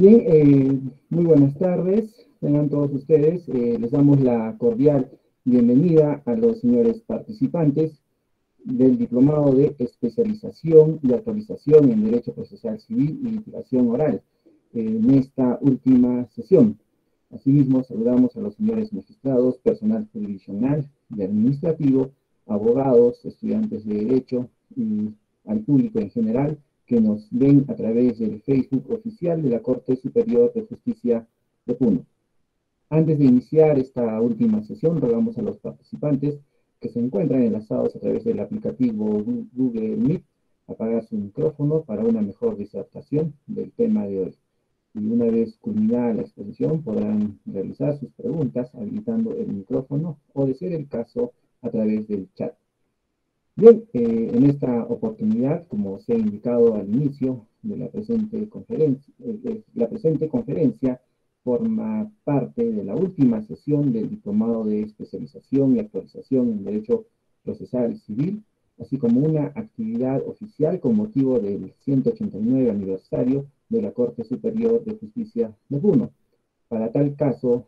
Bien, muy buenas tardes, tengan todos ustedes. Les damos la cordial bienvenida a los señores participantes del Diplomado de Especialización y Actualización en Derecho Procesal Civil y Litigación Oral en esta última sesión. Asimismo, saludamos a los señores magistrados, personal jurisdiccional y administrativo, abogados, estudiantes de Derecho y al público en general que nos ven a través del Facebook oficial de la Corte Superior de Justicia de Puno. Antes de iniciar esta última sesión, rogamos a los participantes que se encuentran enlazados a través del aplicativo Google Meet apagar su micrófono para una mejor disertación del tema de hoy. Y una vez culminada la exposición, podrán realizar sus preguntas habilitando el micrófono o, de ser el caso, a través del chat. Bien, en esta oportunidad, como se ha indicado al inicio de la presente conferencia forma parte de la última sesión del Diplomado de Especialización y Actualización en Derecho Procesal Civil, así como una actividad oficial con motivo del 189 aniversario de la Corte Superior de Justicia de Puno. Para tal caso,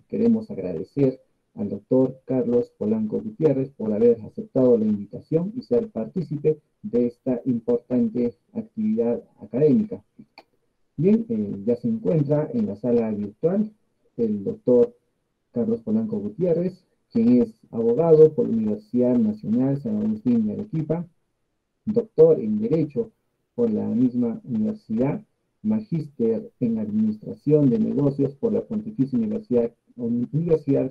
queremos agradecer al doctor Carlos Polanco Gutiérrez por haber aceptado la invitación y ser partícipe de esta importante actividad académica. Bien, ya se encuentra en la sala virtual el doctor Carlos Polanco Gutiérrez, quien es abogado por la Universidad Nacional San Agustín de Arequipa, doctor en Derecho por la misma universidad, magíster en Administración de Negocios por la Pontificia Universidad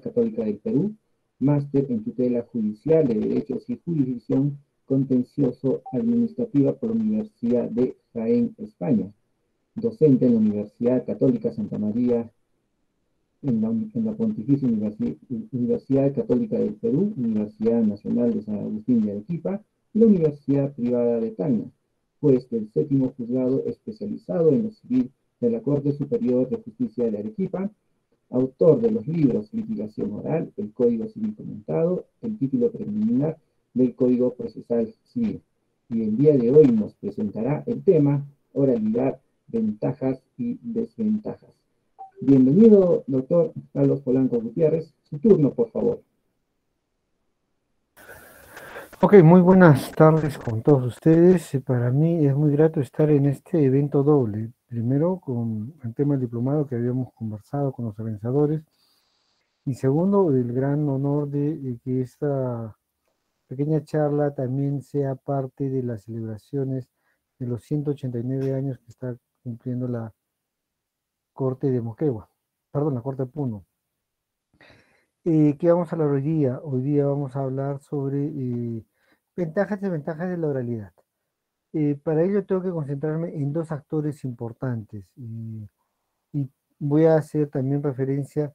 Católica del Perú, máster en Tutela Judicial de Derechos y Jurisdicción Contencioso Administrativa por la Universidad de Jaén, España, docente en la Universidad Católica Santa María, en la Pontificia Universidad Católica del Perú, Universidad Nacional de San Agustín de Arequipa y la Universidad Privada de Tacna, juez del séptimo juzgado especializado en lo civil de la Corte Superior de Justicia de Arequipa, autor de los libros Litigación Oral, el Código Civil Comentado, el título preliminar del Código Procesal Civil. Y el día de hoy nos presentará el tema oralidad, ventajas y desventajas. Bienvenido, doctor Carlos Polanco Gutiérrez. Su turno, por favor. Ok, muy buenas tardes con todos ustedes. Para mí es muy grato estar en este evento doble. Primero, con el tema del diplomado que habíamos conversado con los organizadores. Y segundo, el gran honor de que esta pequeña charla también sea parte de las celebraciones de los 189 años que está cumpliendo la Corte de Moquegua, perdón, la Corte de Puno. ¿Qué vamos a hablar hoy día? Hoy día vamos a hablar sobre ventajas y desventajas de la oralidad. Para ello tengo que concentrarme en dos actores importantes y voy a hacer también referencia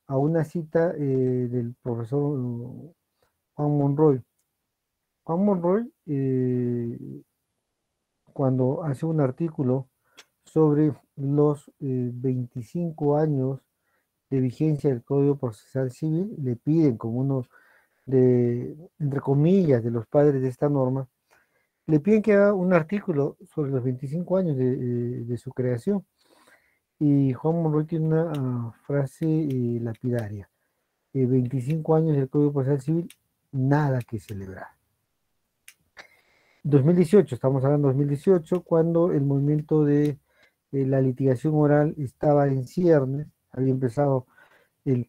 a una cita del profesor Juan Monroy. Juan Monroy, cuando hace un artículo sobre los 25 años de vigencia del Código Procesal Civil, le piden como uno de, entre comillas, de los padres de esta norma, le piden que haga un artículo sobre los 25 años de su creación. Y Juan Monroy tiene una frase lapidaria. 25 años del Código Procesal Civil, nada que celebrar. 2018, estamos hablando de 2018, cuando el movimiento de la litigación oral estaba en ciernes, había empezado el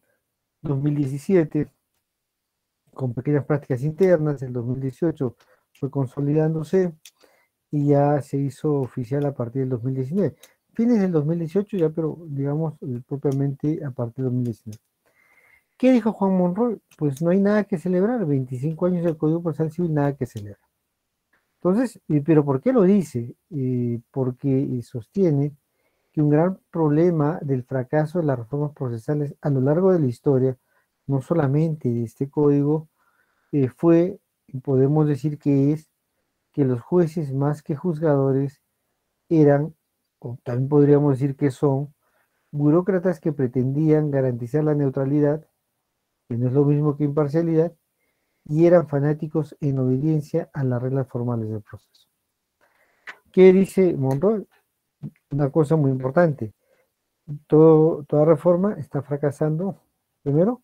2017 con pequeñas prácticas internas, el 2018 fue consolidándose y ya se hizo oficial a partir del 2019. Fines del 2018 ya, pero digamos propiamente a partir del 2019. ¿Qué dijo Juan Monroy? Pues no hay nada que celebrar, 25 años del Código Procesal Civil, nada que celebrar. Entonces, ¿pero por qué lo dice? Porque sostiene que un gran problema del fracaso de las reformas procesales a lo largo de la historia, no solamente de este código, fue, podemos decir que es, que los jueces más que juzgadores eran, o también podríamos decir que son, burócratas que pretendían garantizar la neutralidad, que no es lo mismo que imparcialidad, y eran fanáticos en obediencia a las reglas formales del proceso. ¿Qué dice Monroy? Una cosa muy importante. toda reforma está fracasando, primero,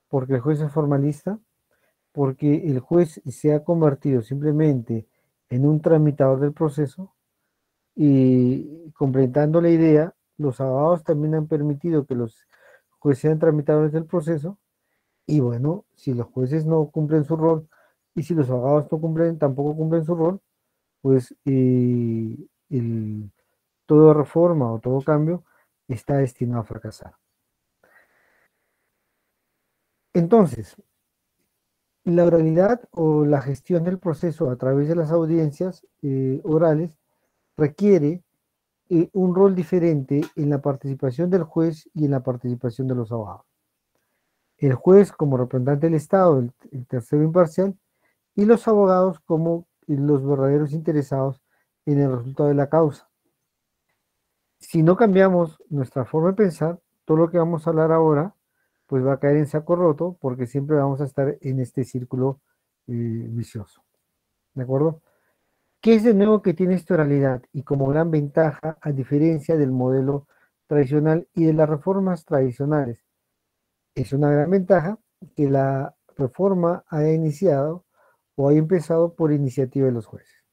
porque el juez es formalista, porque el juez se ha convertido simplemente en un tramitador del proceso y completando la idea, los abogados también han permitido que los jueces sean tramitadores del proceso y bueno, si los jueces no cumplen su rol y si los abogados no cumplen, tampoco cumplen su rol, pues toda reforma o todo cambio está destinado a fracasar. Entonces, la oralidad o la gestión del proceso a través de las audiencias orales requiere un rol diferente en la participación del juez y en la participación de los abogados. El juez como representante del Estado, el tercero imparcial, y los abogados como los verdaderos interesados en el resultado de la causa. Si no cambiamos nuestra forma de pensar, todo lo que vamos a hablar ahora, pues va a caer en saco roto porque siempre vamos a estar en este círculo vicioso. ¿De acuerdo? ¿Qué es de nuevo que tiene esta oralidad? Y como gran ventaja, a diferencia del modelo tradicional y de las reformas tradicionales, es una gran ventaja que la reforma haya iniciado o haya empezado por iniciativa de los jueces.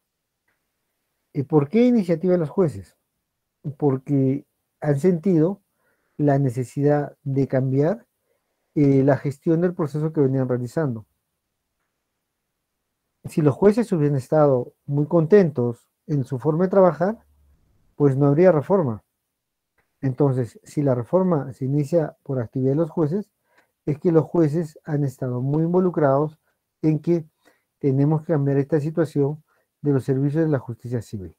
¿Y por qué iniciativa de los jueces? Porque han sentido la necesidad de cambiar la gestión del proceso que venían realizando. Si los jueces hubieran estado muy contentos en su forma de trabajar, pues no habría reforma. Entonces, si la reforma se inicia por actividad de los jueces, es que los jueces han estado muy involucrados en que tenemos que cambiar esta situación de los servicios de la justicia civil.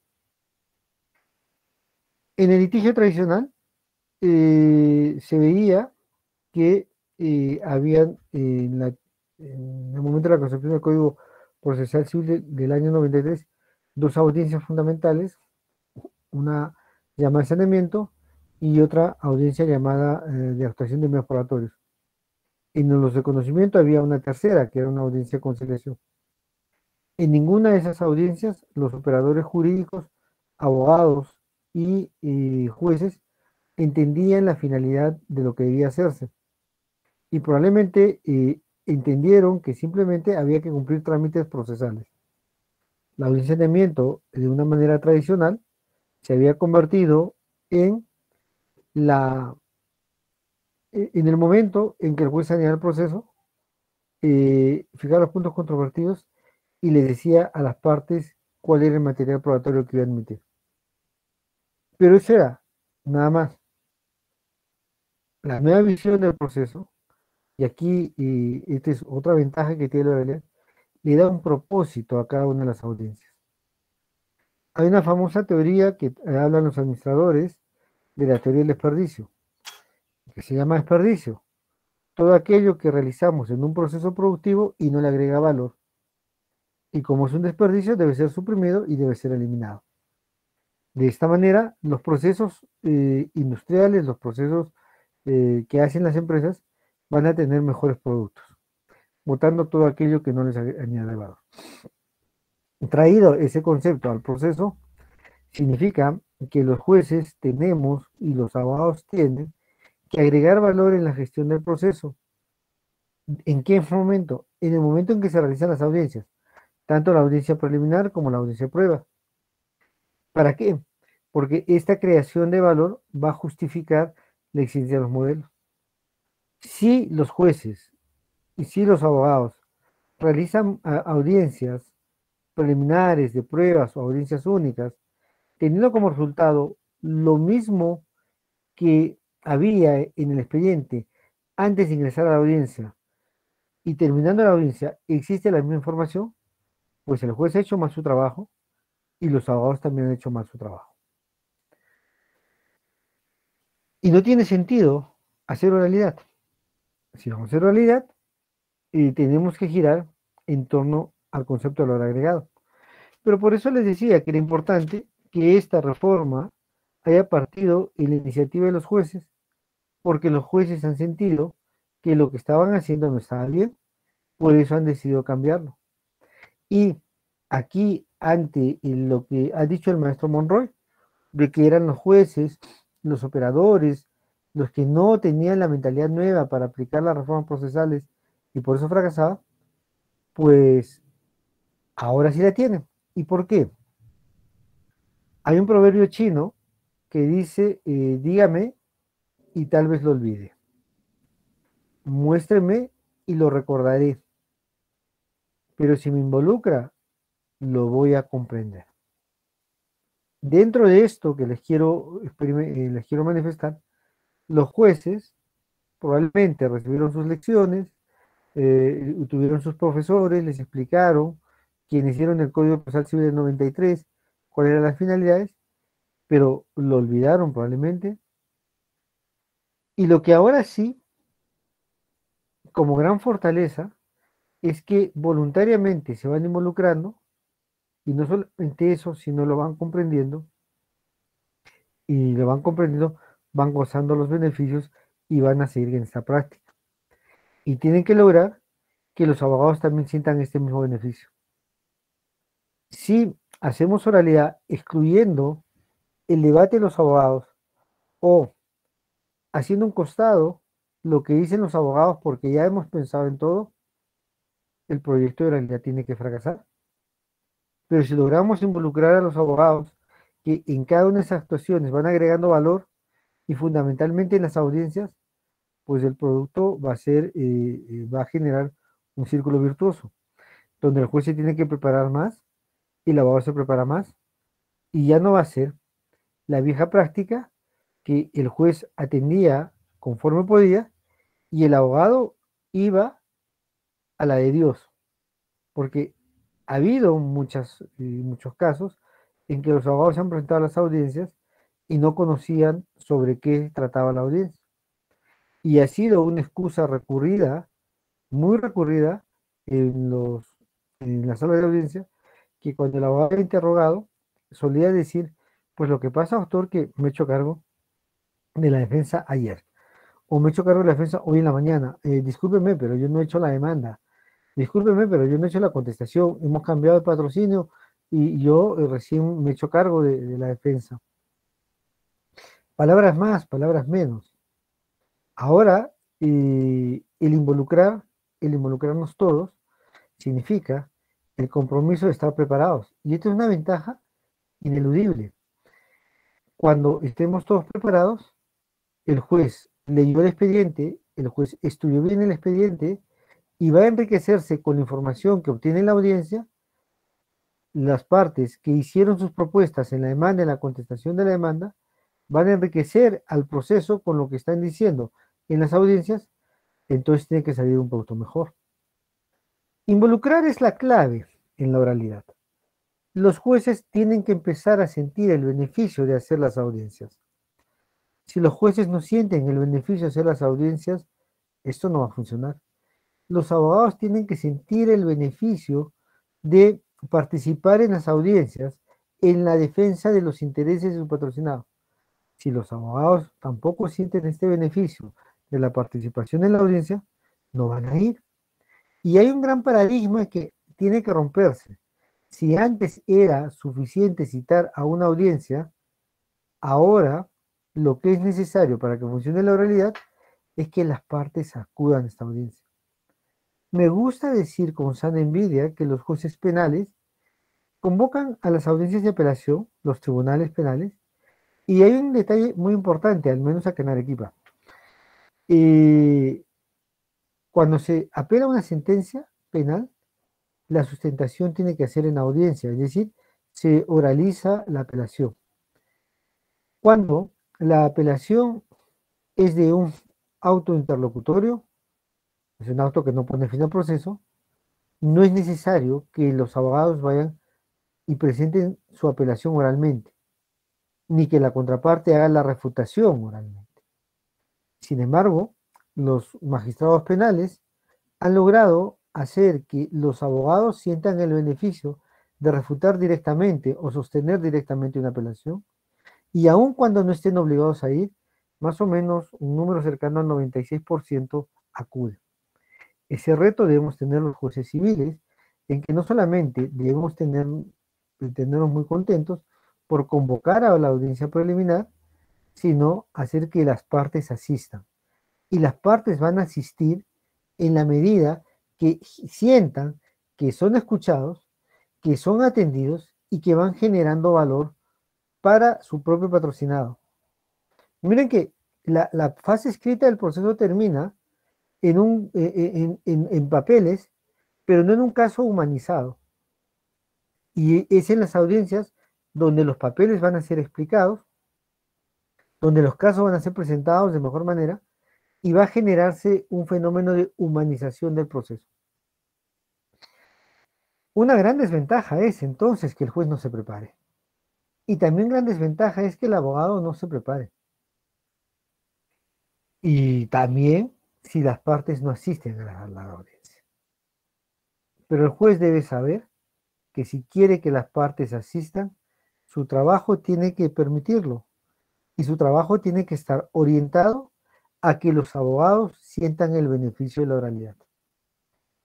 En el litigio tradicional se veía que habían en el momento de la concepción del Código Procesal Civil del año 93 dos audiencias fundamentales, una llamada de saneamiento y otra audiencia llamada de actuación de medios probatorios. En los de conocimiento había una tercera, que era una audiencia de conciliación. En ninguna de esas audiencias los operadores jurídicos, abogados y jueces entendían la finalidad de lo que debía hacerse y probablemente entendieron que simplemente había que cumplir trámites procesales. La audiencia de saneamiento, de una manera tradicional, se había convertido en en el momento en que el juez saneaba el proceso, fijaba los puntos controvertidos y le decía a las partes cuál era el material probatorio que iba a admitir. Pero eso era nada más. La nueva visión del proceso, y aquí esta es otra ventaja que tiene la oralidad, le da un propósito a cada una de las audiencias. Hay una famosa teoría que hablan los administradores de la teoría del desperdicio, que se llama desperdicio. Todo aquello que realizamos en un proceso productivo y no le agrega valor. Y como es un desperdicio, debe ser suprimido y debe ser eliminado. De esta manera, los procesos industriales, los procesos que hacen las empresas, van a tener mejores productos, botando todo aquello que no les añade valor. Traído ese concepto al proceso, significa que los jueces tenemos y los abogados tienen que agregar valor en la gestión del proceso. ¿En qué momento? En el momento en que se realizan las audiencias, tanto la audiencia preliminar como la audiencia de prueba. ¿Para qué? Porque esta creación de valor va a justificar la existencia de los modelos. Si los jueces y si los abogados realizan audiencias preliminares de pruebas o audiencias únicas, teniendo como resultado lo mismo que había en el expediente antes de ingresar a la audiencia y terminando la audiencia existe la misma información, pues el juez ha hecho más su trabajo y los abogados también han hecho más su trabajo. Y no tiene sentido hacer oralidad. Si vamos a hacer oralidad, tenemos que girar en torno al concepto del valor agregado. Pero por eso les decía que era importante que esta reforma haya partido en la iniciativa de los jueces, porque los jueces han sentido que lo que estaban haciendo no estaba bien, por eso han decidido cambiarlo. Y aquí, ante lo que ha dicho el maestro Monroy, de que eran los jueces, los operadores, los que no tenían la mentalidad nueva para aplicar las reformas procesales y por eso fracasaba, pues ahora sí la tienen. ¿Y por qué? Hay un proverbio chino que dice, dígame y tal vez lo olvide. Muéstreme y lo recordaré. Pero si me involucra, lo voy a comprender. Dentro de esto que les quiero manifestar, los jueces probablemente recibieron sus lecciones, tuvieron sus profesores, les explicaron, quienes hicieron el Código Procesal Civil del 93, cuáles eran las finalidades, pero lo olvidaron probablemente. Y lo que ahora sí, como gran fortaleza, es que voluntariamente se van involucrando, y no solamente eso, sino lo van comprendiendo, y lo van comprendiendo, van gozando los beneficios y van a seguir en esta práctica. Y tienen que lograr que los abogados también sientan este mismo beneficio. Si hacemos oralidad excluyendo el debate de los abogados o haciendo un costado lo que dicen los abogados porque ya hemos pensado en todo, el proyecto de oralidad tiene que fracasar. Pero si logramos involucrar a los abogados que en cada una de esas actuaciones van agregando valor y fundamentalmente en las audiencias, pues el producto va a generar un círculo virtuoso, donde el juez se tiene que preparar más y el abogado se prepara más, y ya no va a ser la vieja práctica que el juez atendía conforme podía y el abogado iba a la de Dios, porque ha habido muchos casos en que los abogados se han presentado a las audiencias y no conocían sobre qué trataba la audiencia. Y ha sido una excusa recurrida, muy recurrida en la sala de audiencia, que cuando el abogado era interrogado, solía decir, pues lo que pasa, doctor, que me he hecho cargo de la defensa ayer, o me he hecho cargo de la defensa hoy en la mañana. Discúlpeme, pero yo no he hecho la demanda. Discúlpeme, pero yo no he hecho la contestación. Hemos cambiado el patrocinio y yo recién me he hecho cargo de la defensa. Palabras más, palabras menos. Ahora, el involucrarnos todos, significa el compromiso de estar preparados. Y esto es una ventaja ineludible. Cuando estemos todos preparados, el juez leyó el expediente, el juez estudió bien el expediente y va a enriquecerse con la información que obtiene en la audiencia. Las partes que hicieron sus propuestas en la demanda, en la contestación de la demanda, van a enriquecer al proceso con lo que están diciendo en las audiencias, entonces tiene que salir un producto mejor. Involucrar es la clave en la oralidad. Los jueces tienen que empezar a sentir el beneficio de hacer las audiencias. Si los jueces no sienten el beneficio de hacer las audiencias, esto no va a funcionar. Los abogados tienen que sentir el beneficio de participar en las audiencias en la defensa de los intereses de su patrocinado. Si los abogados tampoco sienten este beneficio de la participación en la audiencia, no van a ir. Y hay un gran paradigma que tiene que romperse. Si antes era suficiente citar a una audiencia, ahora lo que es necesario para que funcione la oralidad es que las partes acudan a esta audiencia. Me gusta decir con sana envidia que los jueces penales convocan a las audiencias de apelación, los tribunales penales, y hay un detalle muy importante, al menos acá en Arequipa. Cuando se apela a una sentencia penal, la sustentación tiene que hacer en audiencia, es decir, se oraliza la apelación. Cuando la apelación es de un auto interlocutorio, es un auto que no pone fin al proceso, no es necesario que los abogados vayan y presenten su apelación oralmente, ni que la contraparte haga la refutación oralmente. Sin embargo, los magistrados penales han logrado hacer que los abogados sientan el beneficio de refutar directamente o sostener directamente una apelación, y aun cuando no estén obligados a ir, más o menos un número cercano al 96% acude. Ese reto debemos tener los jueces civiles, en que no solamente debemos tenernos muy contentos por convocar a la audiencia preliminar, sino hacer que las partes asistan. Y las partes van a asistir en la medida que sientan que son escuchados, que son atendidos y que van generando valor para su propio patrocinado. Miren que la fase escrita del proceso termina en papeles, pero no en un caso humanizado. Y es en las audiencias donde los papeles van a ser explicados, donde los casos van a ser presentados de mejor manera y va a generarse un fenómeno de humanización del proceso. Una gran desventaja es entonces que el juez no se prepare. Y también gran desventaja es que el abogado no se prepare. Y también si las partes no asisten a la audiencia. Pero el juez debe saber que si quiere que las partes asistan, su trabajo tiene que permitirlo. Y su trabajo tiene que estar orientado a que los abogados sientan el beneficio de la oralidad.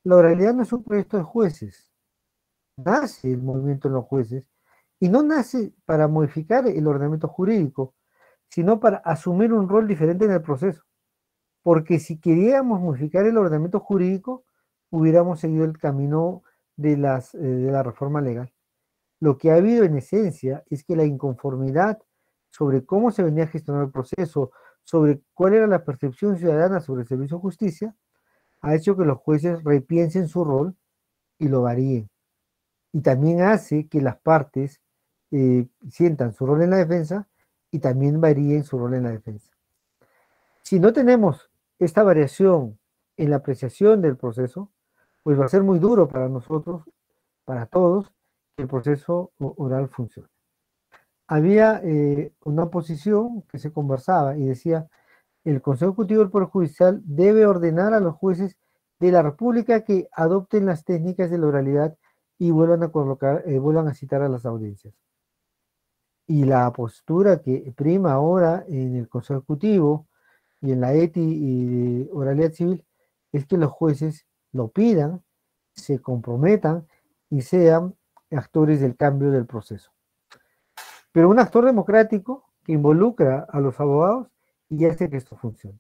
La oralidad no es un proyecto de jueces. Nace el movimiento en los jueces y no nace para modificar el ordenamiento jurídico, sino para asumir un rol diferente en el proceso. Porque si queríamos modificar el ordenamiento jurídico, hubiéramos seguido el camino de la reforma legal. Lo que ha habido en esencia es que la inconformidad sobre cómo se venía gestionando el proceso, sobre cuál era la percepción ciudadana sobre el servicio de justicia, ha hecho que los jueces repiensen su rol y lo varíen. Y también hace que las partes sientan su rol en la defensa y también varíen su rol en la defensa. Si no tenemos esta variación en la apreciación del proceso, pues va a ser muy duro para nosotros, para todos, que el proceso oral funcione. Había una posición que se conversaba y decía, el Consejo Ejecutivo del Poder Judicial debe ordenar a los jueces de la República que adopten las técnicas de la oralidad y vuelvan a citar a las audiencias. Y la postura que prima ahora en el Consejo Ejecutivo y en la ETI y oralidad civil es que los jueces lo pidan, se comprometan y sean actores del cambio del proceso. Pero un actor democrático que involucra a los abogados y hace que esto funcione.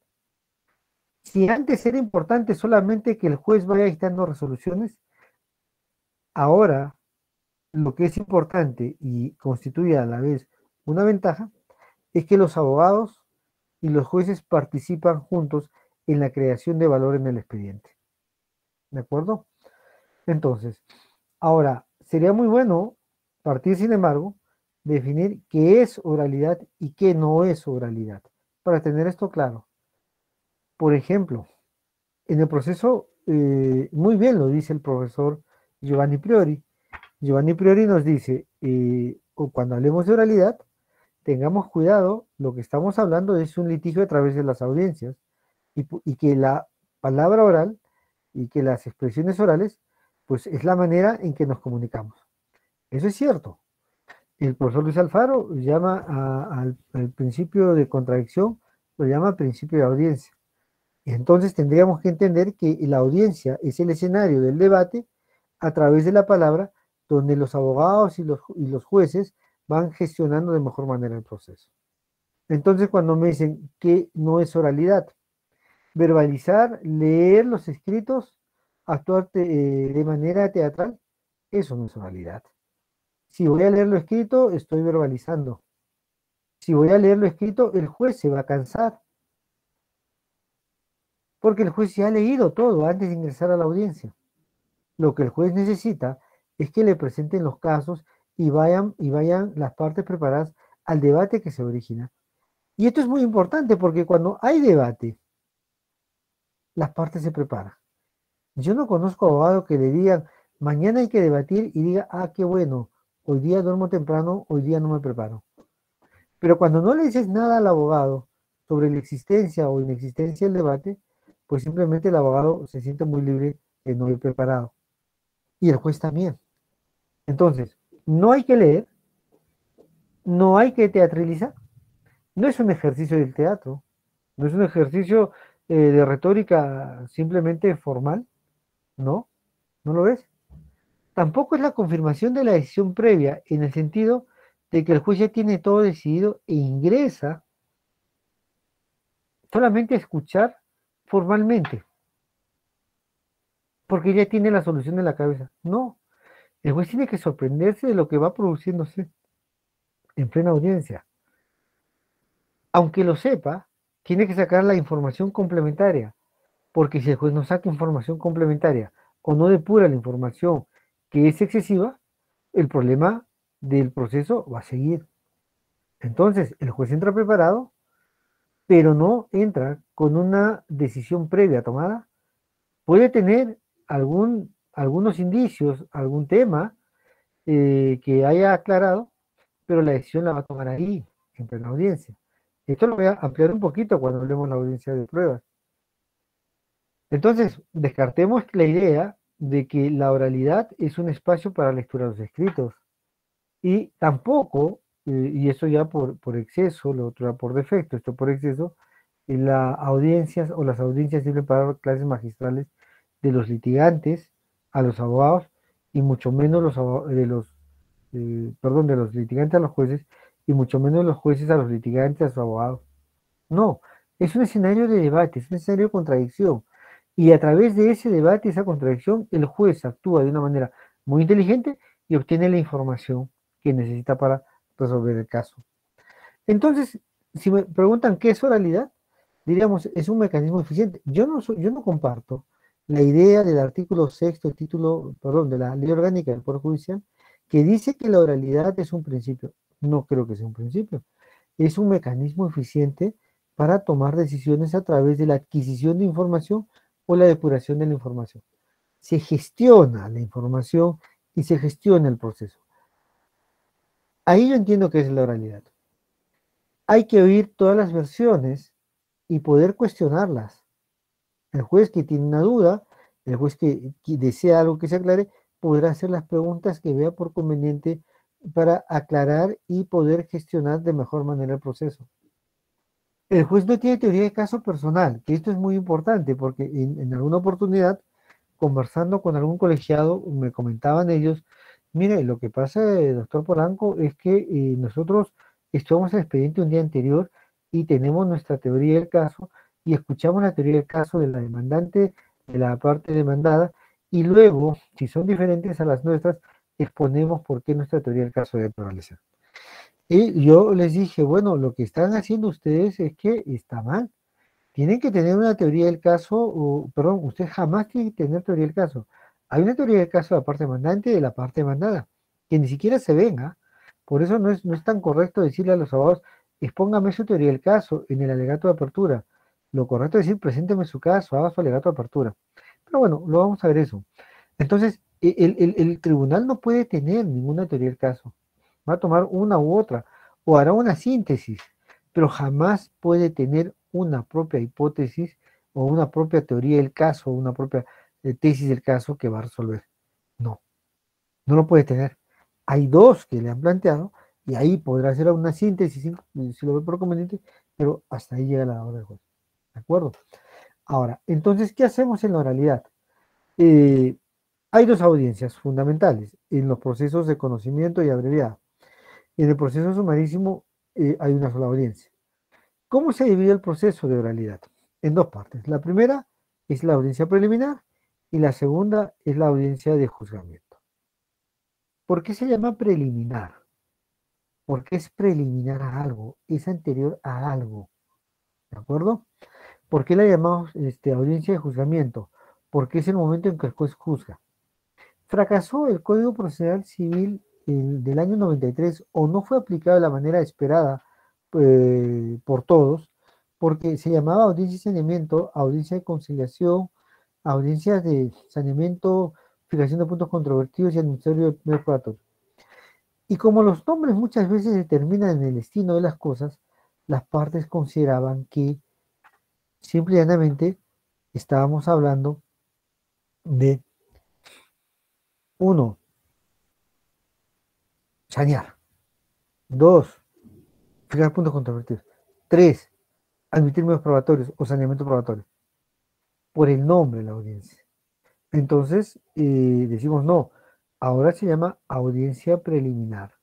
Si antes era importante solamente que el juez vaya dictando resoluciones, ahora lo que es importante y constituye a la vez una ventaja es que los abogados y los jueces participan juntos en la creación de valor en el expediente. ¿De acuerdo? Entonces, ahora, sería muy bueno partir, sin embargo, de definir qué es oralidad y qué no es oralidad, para tener esto claro. Por ejemplo, en el proceso, muy bien lo dice el profesor Giovanni Priori. Giovanni Priori nos dice, cuando hablemos de oralidad, tengamos cuidado, lo que estamos hablando es un litigio a través de las audiencias y que la palabra oral y que las expresiones orales, pues es la manera en que nos comunicamos. Eso es cierto. El profesor Luis Alfaro llama al principio de contradicción, lo llama principio de audiencia. Entonces tendríamos que entender que la audiencia es el escenario del debate a través de la palabra, donde los abogados y los jueces van gestionando de mejor manera el proceso. Entonces, cuando me dicen que no es oralidad, verbalizar, leer los escritos, actuar de manera teatral, eso no es oralidad. Si voy a leer lo escrito, estoy verbalizando. Si voy a leer lo escrito, el juez se va a cansar. Porque el juez ya ha leído todo antes de ingresar a la audiencia. Lo que el juez necesita es que le presenten los casos y vayan las partes preparadas al debate que se origina. Y esto es muy importante porque cuando hay debate, las partes se preparan. Yo no conozco abogados que le digan, mañana hay que debatir y diga, ah, qué bueno, hoy día duermo temprano, hoy día no me preparo. Pero cuando no le dices nada al abogado sobre la existencia o inexistencia del debate, pues simplemente el abogado se siente muy libre de no ir preparado. Y el juez también. Entonces, no hay que leer, no hay que teatralizar. No es un ejercicio del teatro, no es un ejercicio de retórica simplemente formal, ¿no? ¿No lo es? Tampoco es la confirmación de la decisión previa, en el sentido de que el juez ya tiene todo decidido e ingresa solamente a escuchar formalmente, porque ya tiene la solución en la cabeza. No, el juez tiene que sorprenderse de lo que va produciéndose en plena audiencia. Aunque lo sepa, tiene que sacar la información complementaria, porque si el juez no saca información complementaria o no depura la información que es excesiva, el problema del proceso va a seguir. Entonces, el juez entra preparado, pero no entra con una decisión previa tomada. Puede tener algunos indicios, algún tema que haya aclarado, pero la decisión la va a tomar ahí, en plena audiencia. Esto lo voy a ampliar un poquito cuando hablemos de la audiencia de pruebas. Entonces, descartemos la idea de que la oralidad es un espacio para lectura de los escritos. Y tampoco, y eso ya por exceso, lo otro ya por defecto, esto por exceso, las audiencias o las audiencias sirven para dar clases magistrales de los litigantes a los abogados y mucho menos de los litigantes a los jueces y mucho menos los jueces a los litigantes a sus abogados. No, es un escenario de debate, es un escenario de contradicción. Y a través de ese debate, esa contradicción, el juez actúa de una manera muy inteligente y obtiene la información que necesita para resolver el caso. Entonces, si me preguntan qué es oralidad, diríamos, es un mecanismo eficiente. Yo no comparto la idea del artículo sexto, el título, perdón, de la Ley Orgánica del Poder Judicial, que dice que la oralidad es un principio. No creo que sea un principio. Es un mecanismo eficiente para tomar decisiones a través de la adquisición de información o la depuración de la información. Se gestiona la información y se gestiona el proceso. Ahí yo entiendo que es la oralidad. Hay que oír todas las versiones y poder cuestionarlas. El juez que tiene una duda, el juez que desea algo que se aclare, podrá hacer las preguntas que vea por conveniente para aclarar y poder gestionar de mejor manera el proceso. El juez no tiene teoría de caso personal, que esto es muy importante porque en alguna oportunidad, conversando con algún colegiado, me comentaban ellos, mire, lo que pasa, doctor Polanco, es que nosotros estudiamos el expediente un día anterior y tenemos nuestra teoría del caso y escuchamos la teoría del caso de la demandante, de la parte demandada, y luego, si son diferentes a las nuestras, exponemos por qué nuestra teoría del caso debe prevalecer. Y yo les dije, bueno, lo que están haciendo ustedes es que está mal. Tienen que tener una teoría del caso, perdón, usted jamás tiene que tener teoría del caso. Hay una teoría del caso de la parte demandante y de la parte demandada, que ni siquiera se ven, ¿ah? Por eso no es tan correcto decirle a los abogados, expóngame su teoría del caso en el alegato de apertura. Lo correcto es decir, presénteme su caso, haga su alegato de apertura. Pero bueno, lo vamos a ver eso. Entonces, el tribunal no puede tener ninguna teoría del caso. Va a tomar una u otra, o hará una síntesis, pero jamás puede tener una propia hipótesis o una propia teoría del caso, una propia tesis del caso que va a resolver. No, no lo puede tener. Hay dos que le han planteado y ahí podrá hacer una síntesis si lo ve por conveniente, pero hasta ahí llega la hora del juez. ¿De acuerdo? Ahora, entonces, ¿qué hacemos en la oralidad? Eh, hay dos audiencias fundamentales en los procesos de conocimiento y abreviado. En el proceso sumarísimo hay una sola audiencia. ¿Cómo se divide el proceso de oralidad? En dos partes. La primera es la audiencia preliminar y la segunda es la audiencia de juzgamiento. ¿Por qué se llama preliminar? Porque es preliminar a algo, es anterior a algo. ¿De acuerdo? ¿Por qué la llamamos audiencia de juzgamiento? Porque es el momento en que el juez juzga. Fracasó el Código Procesal Civil del año 93 o no fue aplicado de la manera esperada por todos, porque se llamaba audiencia de saneamiento, audiencia de conciliación, audiencia de saneamiento, fijación de puntos controvertidos y administratorio de primer probatorio. Y como los nombres muchas veces determinan el destino de las cosas, las partes consideraban que simple y llanamente estábamos hablando de uno, sanear, dos, fijar puntos controvertidos, tres, admitir medios probatorios o saneamiento probatorio, por el nombre de la audiencia. Entonces, decimos no, ahora se llama audiencia preliminar,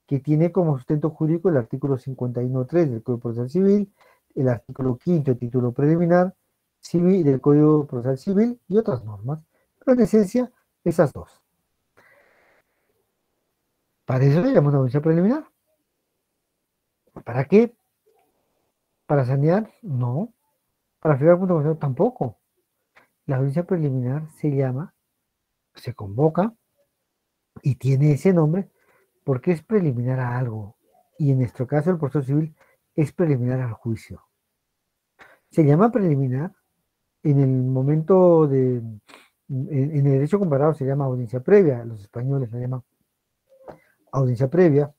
que tiene como sustento jurídico el artículo 51.3 del Código Procesal Civil, el artículo 5º, título preliminar civil, del Código Procesal Civil y otras normas. Pero en esencia, esas dos. Para eso le llamamos una audiencia preliminar. ¿Para qué? ¿Para sanear? No. ¿Para fijar punto de contacto? Tampoco. La audiencia preliminar se llama, se convoca y tiene ese nombre porque es preliminar a algo. Y en nuestro caso, el proceso civil es preliminar al juicio. Se llama preliminar en el momento de, en el derecho comparado se llama audiencia previa, los españoles la llaman audiencia previa.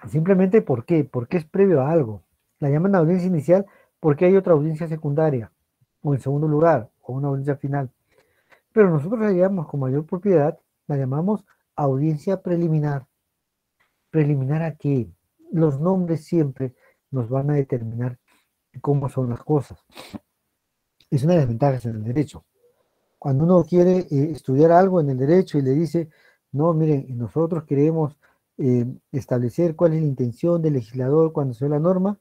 Simplemente ¿por qué? Porque es previo a algo. La llaman audiencia inicial porque hay otra audiencia secundaria, o en segundo lugar, o una audiencia final. Pero nosotros la llamamos con mayor propiedad, la llamamos audiencia preliminar. ¿Preliminar a qué? Los nombres siempre nos van a determinar cómo son las cosas. Es una de las ventajas en el derecho. Cuando uno quiere estudiar algo en el derecho y le dice, no, miren, nosotros queremos establecer cuál es la intención del legislador cuando se ve la norma,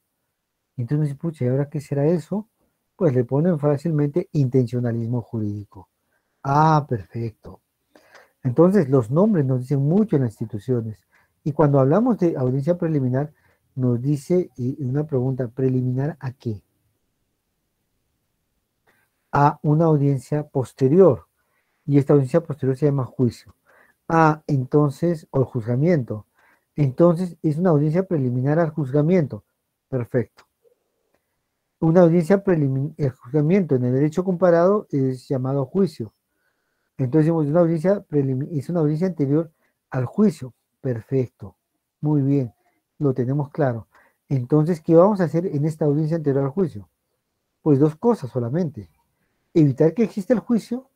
y entonces dice, pucha, ¿y ahora qué será eso? Pues le ponen fácilmente intencionalismo jurídico. Ah, perfecto. Entonces, los nombres nos dicen mucho en las instituciones. Y cuando hablamos de audiencia preliminar, nos dice una pregunta, ¿preliminar a qué? A una audiencia posterior. Y esta audiencia posterior se llama juicio. Ah, entonces, o juzgamiento. Entonces, es una audiencia preliminar al juzgamiento. Perfecto. Una audiencia preliminar, el juzgamiento en el derecho comparado es llamado juicio. Entonces, es una audiencia anterior al juicio. Perfecto. Muy bien. Lo tenemos claro. Entonces, ¿qué vamos a hacer en esta audiencia anterior al juicio? Pues dos cosas solamente. Evitar que exista el juicio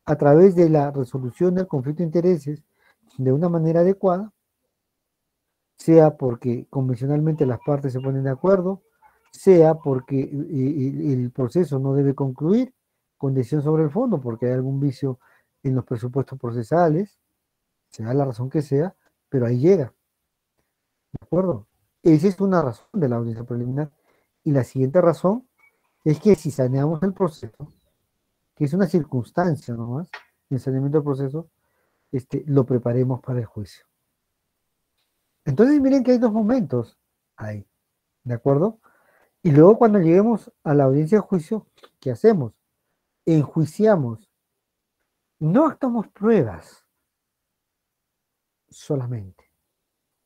a través de la resolución del conflicto de intereses de una manera adecuada, sea porque convencionalmente las partes se ponen de acuerdo, sea porque el proceso no debe concluir con decisión sobre el fondo, porque hay algún vicio en los presupuestos procesales, sea la razón que sea, pero ahí llega, ¿de acuerdo? Esa es una razón de la audiencia preliminar. Y la siguiente razón es que si saneamos el proceso, que es una circunstancia nomás, el saneamiento del proceso, lo preparemos para el juicio. Entonces miren que hay dos momentos ahí, ¿de acuerdo? Y luego cuando lleguemos a la audiencia de juicio, ¿qué hacemos? Enjuiciamos, no actuamos pruebas solamente,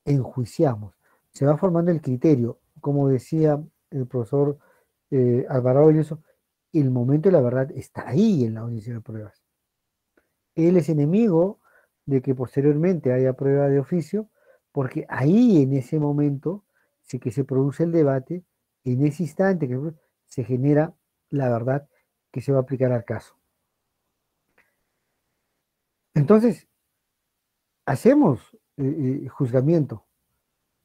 enjuiciamos. Se va formando el criterio, como decía el profesor Alvarado Lloso, el momento de la verdad está ahí en la audiencia de pruebas. Él es enemigo de que posteriormente haya prueba de oficio, porque ahí en ese momento que se produce el debate, en ese instante que se genera la verdad que se va a aplicar al caso. Entonces, hacemos juzgamiento.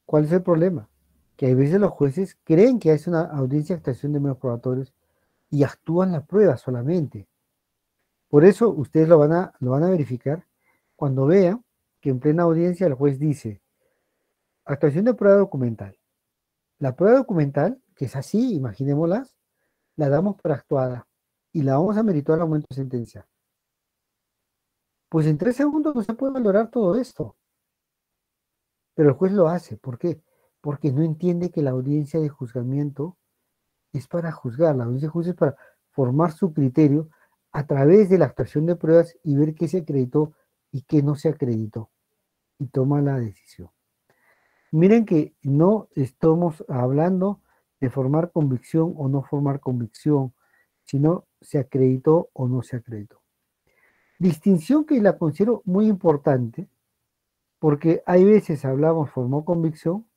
¿Cuál es el problema? Que a veces los jueces creen que es una audiencia de actuación de medios probatorios y actúan la prueba solamente. Por eso ustedes lo van a verificar cuando vean que en plena audiencia el juez dice, actuación de prueba documental. La prueba documental, que es así, imaginémoslas, la damos por actuada y la vamos a merituar al momento de sentencia. Pues en 3 segundos no se puede valorar todo esto. Pero el juez lo hace. ¿Por qué? Porque no entiende que la audiencia de juzgamiento es para juzgar. La audiencia de juicio es para formar su criterio a través de la actuación de pruebas y ver qué se acreditó y qué no se acreditó. Y toma la decisión. Miren que no estamos hablando de formar convicción o no formar convicción, sino se acreditó o no se acreditó. Distinción que la considero muy importante, porque hay veces hablamos formó convicción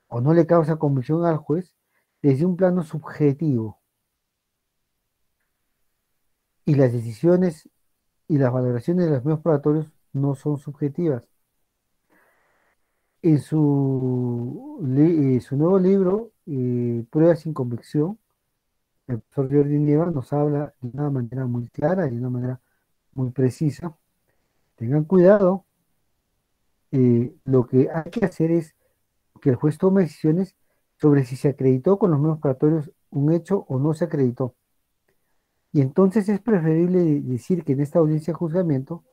o no le causa convicción al juez desde un plano subjetivo. Y las decisiones y las valoraciones de los medios probatorios no son subjetivas. En su nuevo libro, Pruebas sin convicción, el profesor Jordi Nieva nos habla de una manera muy clara y de una manera muy precisa. Tengan cuidado lo que hay que hacer es que el juez tome decisiones sobre si se acreditó con los medios probatorios un hecho o no se acreditó. Y entonces es preferible decir que en esta audiencia de juzgamiento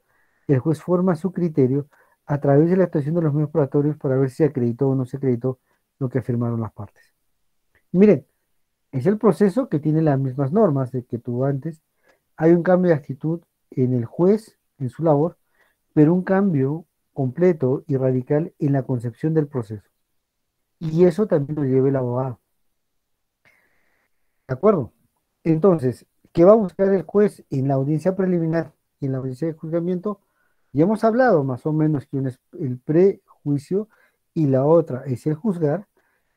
el juez forma su criterio a través de la actuación de los medios probatorios para ver si se acreditó o no se acreditó lo que afirmaron las partes. Miren, es el proceso que tiene las mismas normas de que tuvo antes. Hay un cambio de actitud en el juez, en su labor, pero un cambio completo y radical en la concepción del proceso. Y eso también lo lleva el abogado. ¿De acuerdo? Entonces, ¿qué va a buscar el juez en la audiencia preliminar y en la audiencia de juzgamiento? Ya hemos hablado más o menos que una es el prejuicio y la otra es el juzgar.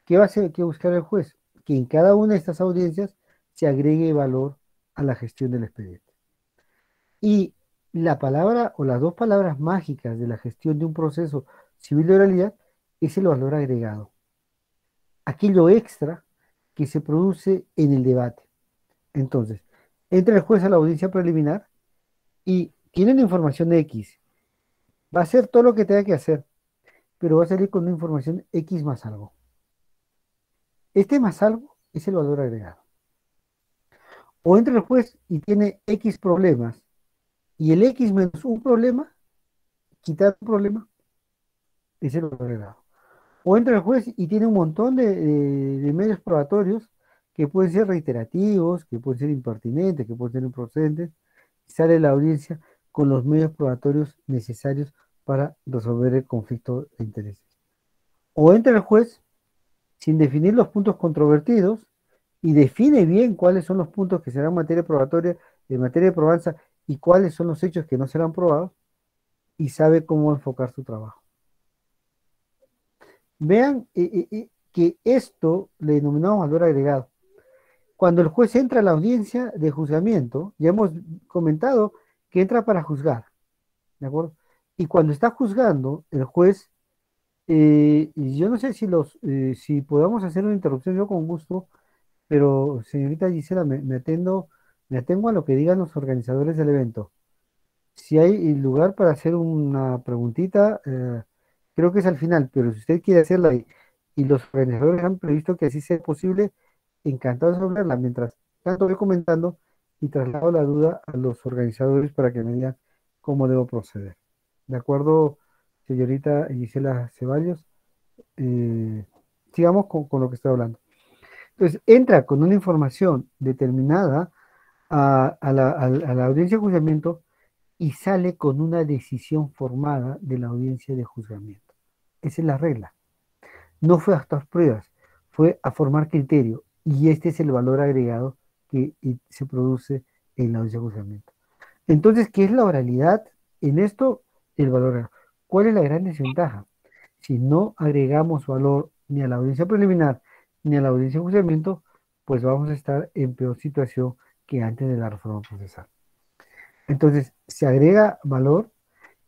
¿Qué va a hacer, qué buscar el juez? Que en cada una de estas audiencias se agregue valor a la gestión del expediente. Y la palabra o las dos palabras mágicas de la gestión de un proceso civil de oralidad es el valor agregado, aquello extra que se produce en el debate. Entonces, entra el juez a la audiencia preliminar y tiene una información X. Va a hacer todo lo que tenga que hacer, pero va a salir con una información X más algo. Este más algo es el valor agregado. O entra el juez y tiene X problemas y el X menos un problema, quitar un problema, es el valor agregado. O entra el juez y tiene un montón de medios probatorios que pueden ser reiterativos, que pueden ser impertinentes, que pueden ser improcedentes, y sale la audiencia con los medios probatorios necesarios para resolver el conflicto de intereses. O entra el juez sin definir los puntos controvertidos y define bien cuáles son los puntos que serán materia probatoria, en materia de probanza, y cuáles son los hechos que no serán probados, y sabe cómo enfocar su trabajo. Vean que esto le denominamos valor agregado. Cuando el juez entra a la audiencia de juzgamiento, ya hemos comentado que entra para juzgar, ¿de acuerdo? Y cuando está juzgando, el juez, y yo no sé si podamos hacer una interrupción, yo con gusto, pero señorita Gisela, me atengo a lo que digan los organizadores del evento. Si hay lugar para hacer una preguntita, creo que es al final, pero si usted quiere hacerla y los organizadores han previsto que así sea posible, encantado de hablarla. Mientras tanto, voy comentando y traslado la duda a los organizadores para que me digan cómo debo proceder. ¿De acuerdo, señorita Gisela Ceballos? Eh, sigamos con lo que estoy hablando. Entonces, entra con una información determinada a la audiencia de juzgamiento y sale con una decisión formada de la audiencia de juzgamiento. Esa es la regla. No fue a estas pruebas, fue a formar criterio. Y este es el valor agregado que se produce en la audiencia de juzgamiento. Entonces, ¿qué es la oralidad? En esto, el valor agregado. ¿Cuál es la gran desventaja? Si no agregamos valor ni a la audiencia preliminar ni a la audiencia de juzgamiento, pues vamos a estar en peor situación que antes de la reforma procesal. Entonces, se agrega valor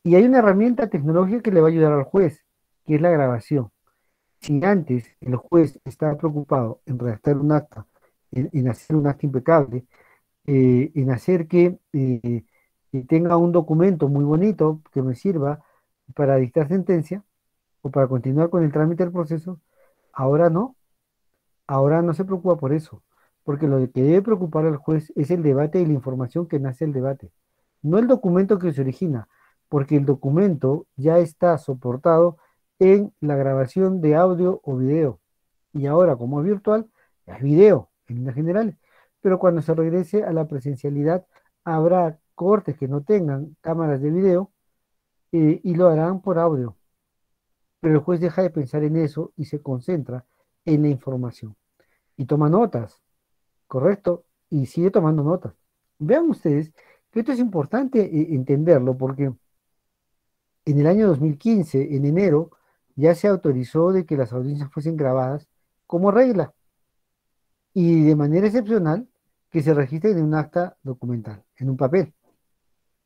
y hay una herramienta tecnológica que le va a ayudar al juez, que es la grabación. Si antes el juez estaba preocupado en redactar un acta, en hacer un acta impecable, en hacer que tenga un documento muy bonito que me sirva para dictar sentencia o para continuar con el trámite del proceso, ahora no, ahora no se preocupa por eso, porque lo que debe preocupar al juez es el debate y la información que nace del debate, no el documento que se origina, porque el documento ya está soportado en la grabación de audio o video. Y ahora, como es virtual, es video en líneas generales. Pero cuando se regrese a la presencialidad, habrá cortes que no tengan cámaras de video y lo harán por audio. Pero el juez deja de pensar en eso y se concentra en la información. Y toma notas, ¿correcto? Y sigue tomando notas. Vean ustedes que esto es importante entenderlo porque en el año 2015, en enero, ya se autorizó de que las audiencias fuesen grabadas como regla y de manera excepcional que se registren en un acta documental, en un papel.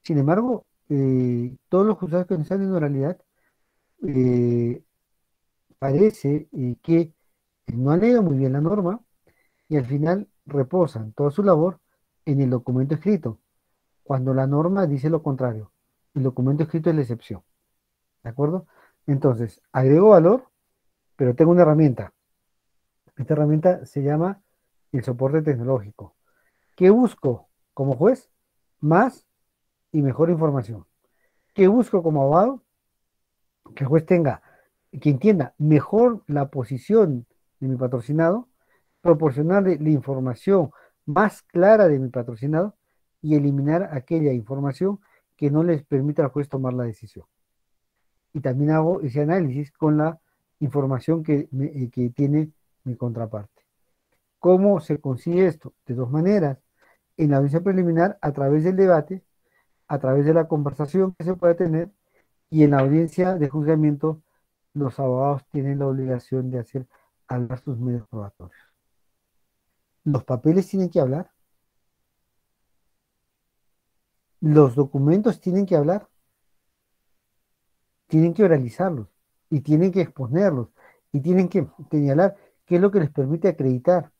Sin embargo, todos los juzgados que no están en oralidad eh, parece que no han leído muy bien la norma y al final reposan toda su labor en el documento escrito, cuando la norma dice lo contrario. El documento escrito es la excepción. ¿De acuerdo? Entonces, agrego valor, pero tengo una herramienta. Esta herramienta se llama el soporte tecnológico. ¿Qué busco como juez? Más y mejor información. ¿Qué busco como abogado? Que el juez tenga, que entienda mejor la posición de mi patrocinado, proporcionarle la información más clara de mi patrocinado y eliminar aquella información que no les permita al juez tomar la decisión. Y también hago ese análisis con la información que tiene mi contraparte. ¿Cómo se consigue esto? De dos maneras. En la audiencia preliminar, a través del debate, a través de la conversación que se puede tener, y en la audiencia de juzgamiento, los abogados tienen la obligación de hacer hablar sus medios probatorios. Los papeles tienen que hablar, los documentos tienen que hablar, tienen que oralizarlos y tienen que exponerlos y tienen que señalar qué es lo que les permite acreditar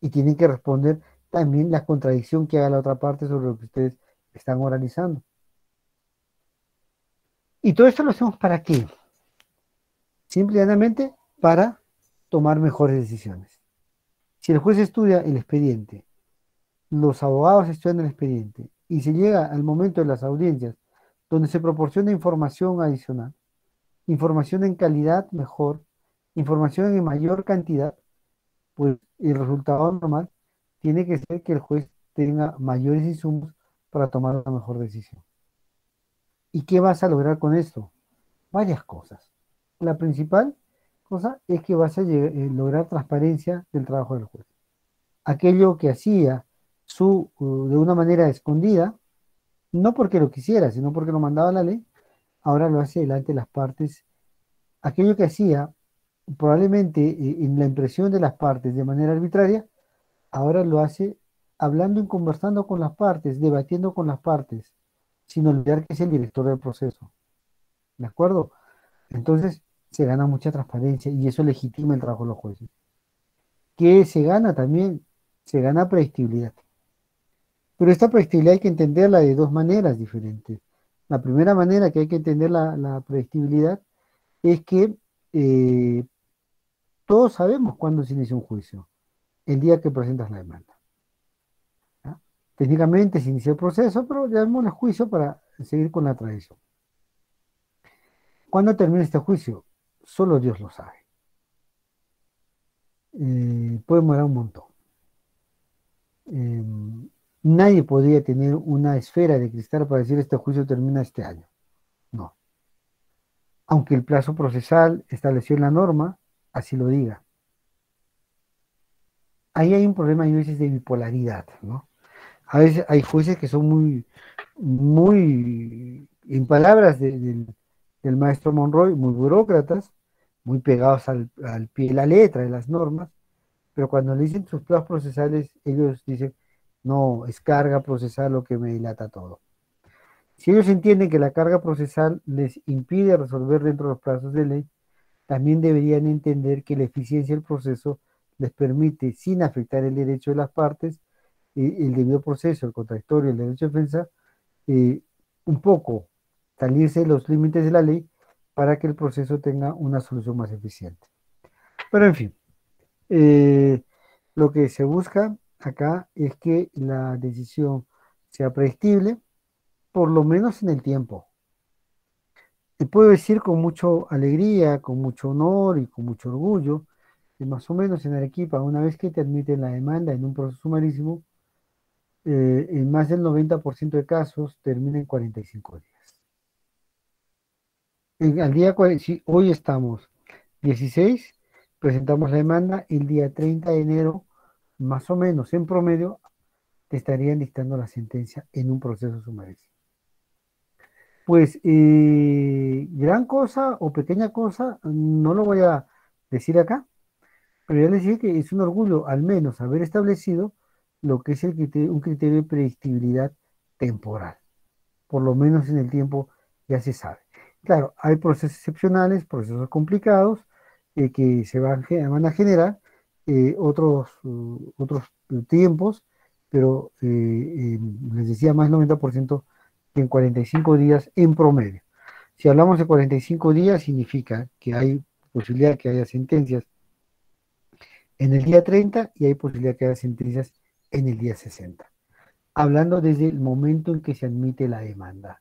y tienen que responder también la contradicción que haga la otra parte sobre lo que ustedes están oralizando. ¿Y todo esto lo hacemos para qué? Simplemente para tomar mejores decisiones. Si el juez estudia el expediente, los abogados estudian el expediente y se llega al momento de las audiencias donde se proporciona información adicional, información en calidad mejor, información en mayor cantidad, pues el resultado normal tiene que ser que el juez tenga mayores insumos para tomar una mejor decisión. ¿Y qué vas a lograr con esto? Varias cosas. La principal cosa es que vas a lograr transparencia del trabajo del juez. Aquello que hacía de una manera escondida, no porque lo quisiera, sino porque lo mandaba la ley, ahora lo hace delante de las partes. Aquello que hacía probablemente en la impresión de las partes de manera arbitraria, ahora lo hace hablando y conversando con las partes, debatiendo con las partes, sin olvidar que es el director del proceso. ¿De acuerdo? Entonces se gana mucha transparencia y eso legitima el trabajo de los jueces. ¿Qué se gana también? Se gana predictibilidad. Pero esta predictibilidad hay que entenderla de dos maneras diferentes. La primera manera que hay que entender la predictibilidad es que todos sabemos cuándo se inicia un juicio, el día que presentas la demanda. ¿Ya? Técnicamente se inicia el proceso, pero llamémosle juicio para seguir con la tradición. ¿Cuándo termina este juicio? Solo Dios lo sabe. Puede demorar un montón. Nadie podría tener una esfera de cristal para decir este juicio termina este año. No. Aunque el plazo procesal establecido en la norma así lo diga. Ahí hay un problema, a veces, de bipolaridad, ¿no? A veces hay jueces que son muy, en palabras del maestro Monroy, muy burócratas, muy pegados al pie de la letra de las normas, pero cuando le dicen sus plazos procesales, ellos dicen, no, es carga procesal lo que me dilata todo. Si ellos entienden que la carga procesal les impide resolver dentro de los plazos de ley, también deberían entender que la eficiencia del proceso les permite, sin afectar el derecho de las partes, el debido proceso, el contradictorio, el derecho de defensa, un poco salirse de los límites de la ley para que el proceso tenga una solución más eficiente. Pero en fin, lo que se busca acá es que la decisión sea predictible, por lo menos en el tiempo. Te puedo decir con mucha alegría, con mucho honor y con mucho orgullo, que más o menos en Arequipa, una vez que te admiten la demanda en un proceso sumarísimo, en más del 90% de casos termina en 45 días. Al día, si hoy estamos 16, presentamos la demanda, el día 30 de enero, más o menos en promedio, te estarían dictando la sentencia en un proceso sumarísimo. Pues gran cosa o pequeña cosa, no lo voy a decir acá, pero ya les dije que es un orgullo al menos haber establecido lo que es un criterio de predictibilidad temporal. Por lo menos en el tiempo ya se sabe. Claro, hay procesos excepcionales, procesos complicados que van a generar otros tiempos, pero les decía más del 90% en 45 días en promedio. Si hablamos de 45 días, significa que hay posibilidad que haya sentencias en el día 30 y hay posibilidad que haya sentencias en el día 60. Hablando desde el momento en que se admite la demanda,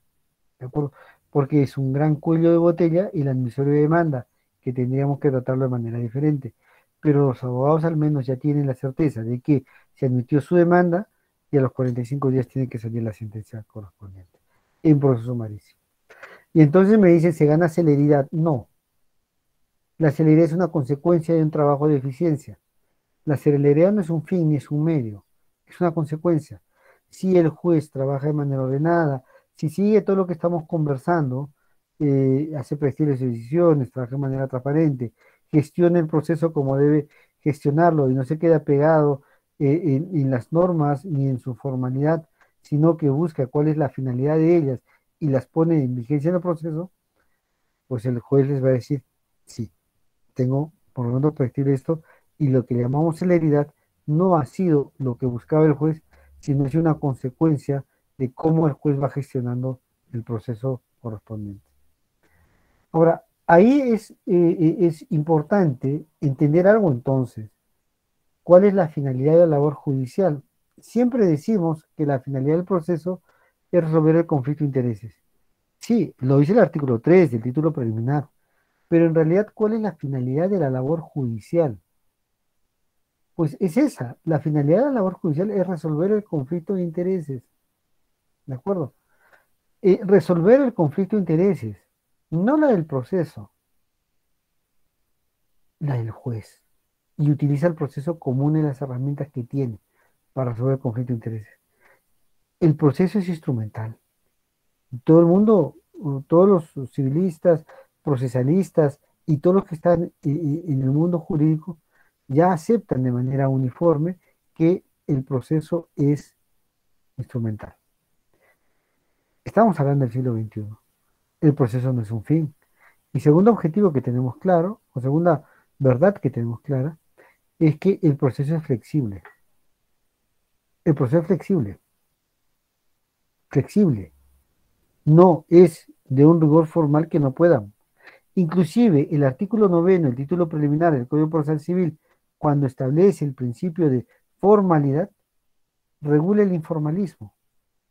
¿de acuerdo? Porque es un gran cuello de botella el admisorio de demanda, que tendríamos que tratarlo de manera diferente. Pero los abogados al menos ya tienen la certeza de que se admitió su demanda y a los 45 días tiene que salir la sentencia correspondiente en proceso marítimo. Y entonces me dicen, ¿se gana celeridad? No, la celeridad es una consecuencia de un trabajo de eficiencia. La celeridad no es un fin ni es un medio, es una consecuencia. Si el juez trabaja de manera ordenada, si sigue todo lo que estamos conversando, hace predecibles decisiones, trabaja de manera transparente, gestiona el proceso como debe gestionarlo y no se queda pegado en las normas ni en su formalidad, sino que busca cuál es la finalidad de ellas y las pone en vigencia en el proceso, pues el juez les va a decir, sí, tengo por lo menos predecir esto, y lo que llamamos celeridad no ha sido lo que buscaba el juez, sino es una consecuencia de cómo el juez va gestionando el proceso correspondiente. Ahora, ahí es importante entender algo entonces. ¿Cuál es la finalidad de la labor judicial? Siempre decimos que la finalidad del proceso es resolver el conflicto de intereses. Sí, lo dice el artículo 3 del título preliminar, pero en realidad, ¿cuál es la finalidad de la labor judicial? Pues es esa, la finalidad de la labor judicial es resolver el conflicto de intereses, ¿de acuerdo? Resolver el conflicto de intereses, no la del proceso, la del juez. Y utiliza el proceso común en las herramientas que tiene para resolver el conflicto de intereses. El proceso es instrumental. Todo el mundo, todos los civilistas, procesalistas y todos los que están en el mundo jurídico ya aceptan de manera uniforme que el proceso es instrumental. Estamos hablando del siglo XXI. El proceso no es un fin. Y segundo objetivo que tenemos claro, o segunda verdad que tenemos clara, es que el proceso es flexible. El proceso es flexible. Flexible. No es de un rigor formal que no puedan. Inclusive el artículo 9, el título preliminar del Código Procesal Civil, cuando establece el principio de formalidad, regula el informalismo.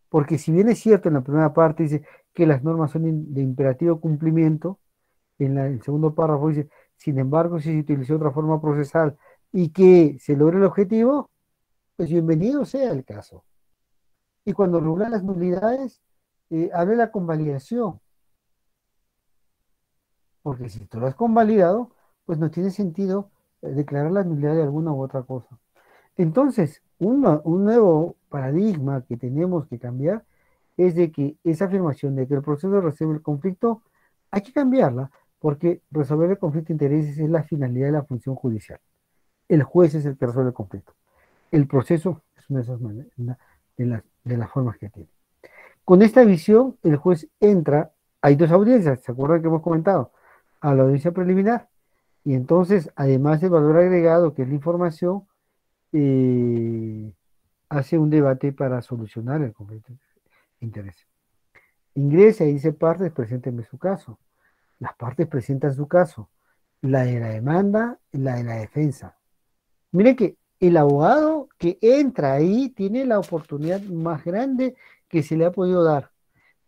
Porque si bien es cierto en la primera parte dice que las normas son de imperativo cumplimiento, en el segundo párrafo dice, sin embargo, si se utilizó otra forma procesal y que se logre el objetivo, pues bienvenido sea el caso. Y cuando regula las nulidades, habla de la convalidación, porque si tú lo has convalidado, pues no tiene sentido declarar la nulidad de alguna u otra cosa. Entonces, un nuevo paradigma que tenemos que cambiar es de que esa afirmación de que el proceso resuelve el conflicto, hay que cambiarla, porque resolver el conflicto de intereses es la finalidad de la función judicial. El juez es el que resuelve el conflicto. El proceso es una de esas maneras, una de las formas que tiene. Con esta visión, el juez entra, hay dos audiencias, ¿se acuerdan que hemos comentado? A la audiencia preliminar. Y entonces, además del valor agregado, que es la información, eh, hace un debate para solucionar el conflicto de interés. Ingresa y dice partes, presénteme su caso. Las partes presentan su caso, la de la demanda y la de la defensa. Mire que el abogado que entra ahí tiene la oportunidad más grande que se le ha podido dar,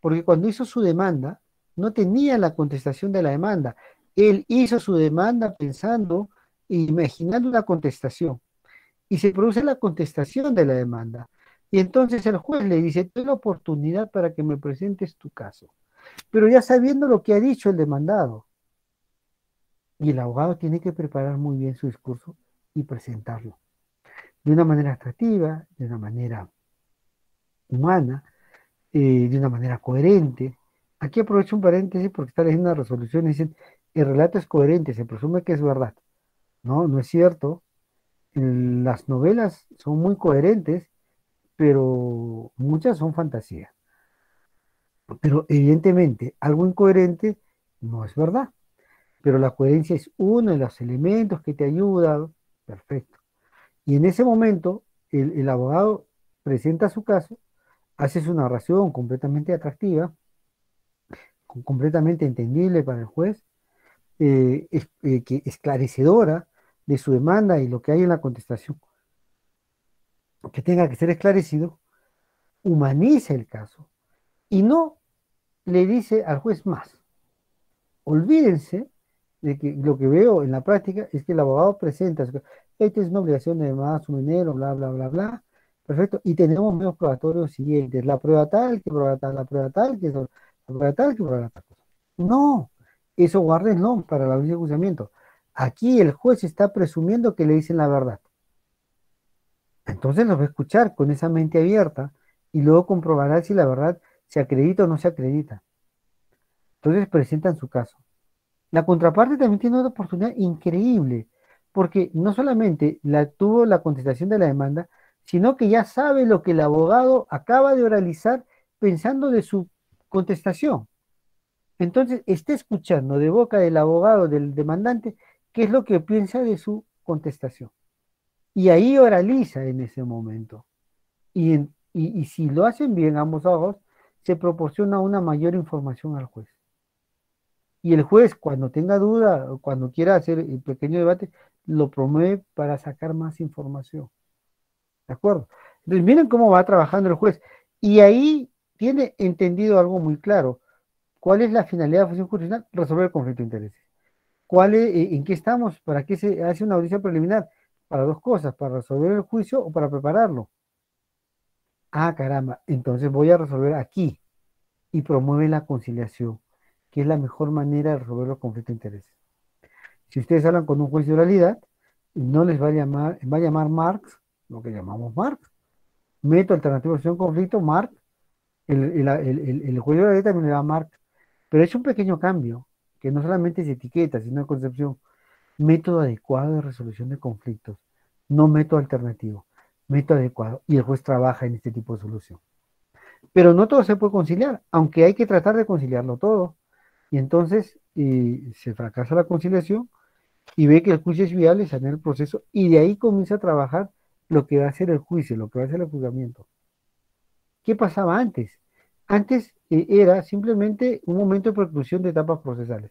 porque cuando hizo su demanda, no tenía la contestación de la demanda. Él hizo su demanda pensando, imaginando una contestación, y se produce la contestación de la demanda. Y entonces el juez le dice, tengo la oportunidad para que me presentes tu caso, pero ya sabiendo lo que ha dicho el demandado. Y el abogado tiene que preparar muy bien su discurso y presentarlo de una manera atractiva, de una manera humana, de una manera coherente. Aquí aprovecho un paréntesis porque está leyendo una resolución y dicen, el relato es coherente, se presume que es verdad. No, no es cierto. Las novelas son muy coherentes, pero muchas son fantasía. Pero evidentemente algo incoherente no es verdad. Pero la coherencia es uno de los elementos que te ayuda. Perfecto. Y en ese momento el abogado presenta su caso, hace su narración completamente atractiva, completamente entendible para el juez, que esclarecedora de su demanda y lo que hay en la contestación, que tenga que ser esclarecido, humaniza el caso y no le dice al juez más. Olvídense de que lo que veo en la práctica es que el abogado presenta, esta es una obligación de más su dinero, bla, bla, bla, bla, perfecto, y tenemos medios probatorios siguientes, la prueba tal, que prueba tal, la prueba tal, que la prueba tal, que prueba tal cosa. No, eso guárdenlo para la audiencia de juzgamiento. Aquí el juez está presumiendo que le dicen la verdad. Entonces los va a escuchar con esa mente abierta y luego comprobará si la verdad se acredita o no se acredita. Entonces presentan su caso. La contraparte también tiene una oportunidad increíble, porque no solamente tuvo la contestación de la demanda, sino que ya sabe lo que el abogado acaba de oralizar pensando de su contestación. Entonces, está escuchando de boca del abogado, del demandante, qué es lo que piensa de su contestación. Y ahí oraliza en ese momento. Y si lo hacen bien ambos abogados, se proporciona una mayor información al juez. Y el juez, cuando tenga duda o cuando quiera hacer el pequeño debate, lo promueve para sacar más información. ¿De acuerdo? Entonces, miren cómo va trabajando el juez. Y ahí tiene entendido algo muy claro. ¿Cuál es la finalidad de la función jurisdiccional? Resolver el conflicto de intereses. ¿En qué estamos? ¿Para qué se hace una audiencia preliminar? Para dos cosas, para resolver el juicio o para prepararlo. Ah, caramba, entonces voy a resolver aquí y promueve la conciliación, que es la mejor manera de resolver los conflictos de intereses. Si ustedes hablan con un juez de oralidad, no les va a llamar Marx, lo que llamamos Marx, método alternativo de solución de conflicto, Marx, el juez de oralidad también le da Marx, pero es un pequeño cambio, que no solamente es etiqueta, sino concepción, método adecuado de resolución de conflictos, no método alternativo, método adecuado, y el juez trabaja en este tipo de solución. Pero no todo se puede conciliar, aunque hay que tratar de conciliarlo todo, y entonces se fracasa la conciliación, y ve que el juicio es viable, sale el proceso y de ahí comienza a trabajar lo que va a ser el juicio, lo que va a ser el juzgamiento. ¿Qué pasaba antes? Antes era simplemente un momento de preclusión de etapas procesales.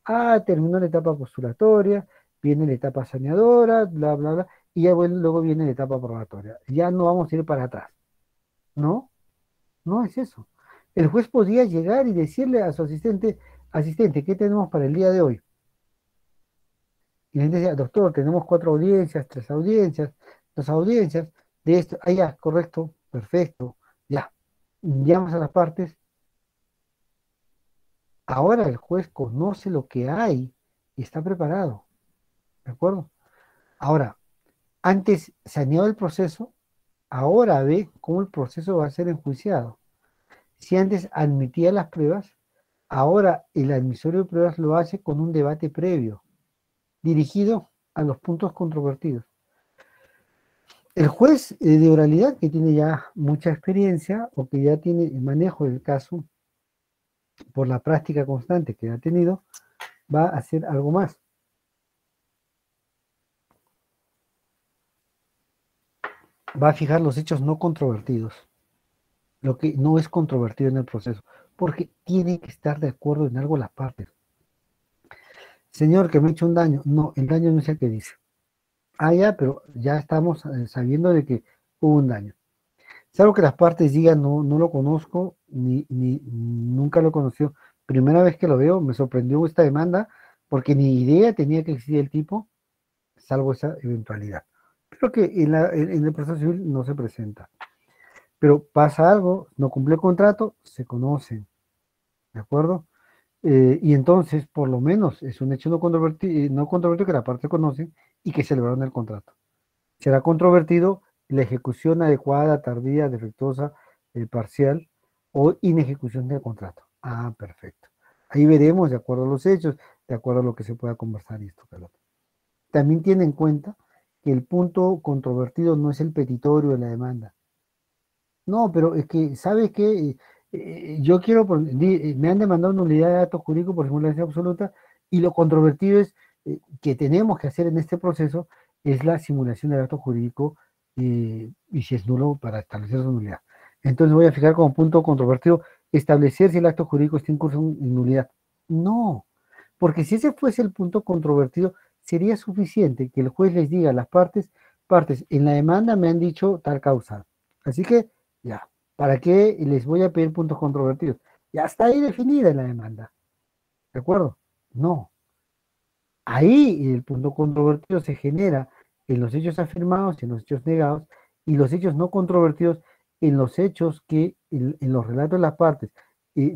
Ah, terminó la etapa postulatoria, viene la etapa saneadora, bla, bla, bla, y ya bueno, luego viene la etapa probatoria. Ya no vamos a ir para atrás. No, no es eso. El juez podía llegar y decirle a su asistente, ¿qué tenemos para el día de hoy? Y la gente decía, doctor, tenemos 4 audiencias, 3 audiencias, 2 audiencias, de esto, ah, ya, correcto, perfecto, ya. Llamas a las partes. Ahora el juez conoce lo que hay y está preparado, ¿de acuerdo? Ahora, antes saneado el proceso, ahora ve cómo el proceso va a ser enjuiciado. Si antes admitía las pruebas, ahora el admisorio de pruebas lo hace con un debate previo, dirigido a los puntos controvertidos. El juez de oralidad, que tiene ya mucha experiencia o que ya tiene el manejo del caso por la práctica constante que ha tenido, va a hacer algo más. Va a fijar los hechos no controvertidos, lo que no es controvertido en el proceso, porque tiene que estar de acuerdo en algo las partes. Señor, que me ha hecho un daño. No, el daño no sé qué dice. Ah, ya, pero ya estamos sabiendo de que hubo un daño. Salvo que las partes digan, no, no lo conozco, ni nunca lo conoció. Primera vez que lo veo, me sorprendió esta demanda, porque ni idea tenía que existir el tipo, salvo esa eventualidad. Pero que en el proceso civil no se presenta. Pero pasa algo, no cumple el contrato, se conocen, ¿de acuerdo? Y entonces, por lo menos, es un hecho no controvertido que la parte conoce y que celebraron el contrato. Será controvertido la ejecución adecuada, tardía, defectuosa, parcial o inejecución del contrato. Ah, perfecto. Ahí veremos, de acuerdo a los hechos, de acuerdo a lo que se pueda conversar y esto, Carlos. También tiene en cuenta que el punto controvertido no es el petitorio de la demanda. No, pero es que, ¿sabes qué? Yo quiero, me han demandado una unidad de datos jurídicos por simulación absoluta y lo controvertido es que tenemos que hacer en este proceso es la simulación de datos jurídico y si es nulo para establecer su nulidad. Entonces voy a fijar como punto controvertido establecer si el acto jurídico está en curso en nulidad. No, porque si ese fuese el punto controvertido, sería suficiente que el juez les diga a las partes, en la demanda me han dicho tal causa. Así que, ya, ¿para qué les voy a pedir puntos controvertidos? Ya está ahí definida en la demanda. ¿De acuerdo? No. Ahí el punto controvertido se genera en los hechos afirmados, en los hechos negados, y los hechos no controvertidos en los hechos que en los relatos de las partes,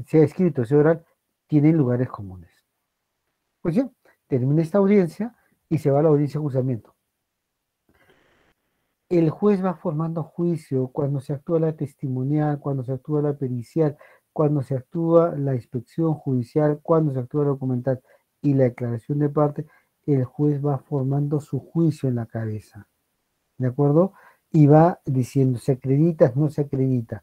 sea escrito, sea oral, tienen lugares comunes. Pues ya, termina esta audiencia y se va a la audiencia de juzgamiento. El juez va formando juicio cuando se actúa la testimonial, cuando se actúa la pericial, cuando se actúa la inspección judicial, cuando se actúa la documental y la declaración de parte, el juez va formando su juicio en la cabeza, ¿de acuerdo? Y va diciendo, ¿se acredita, no se acredita?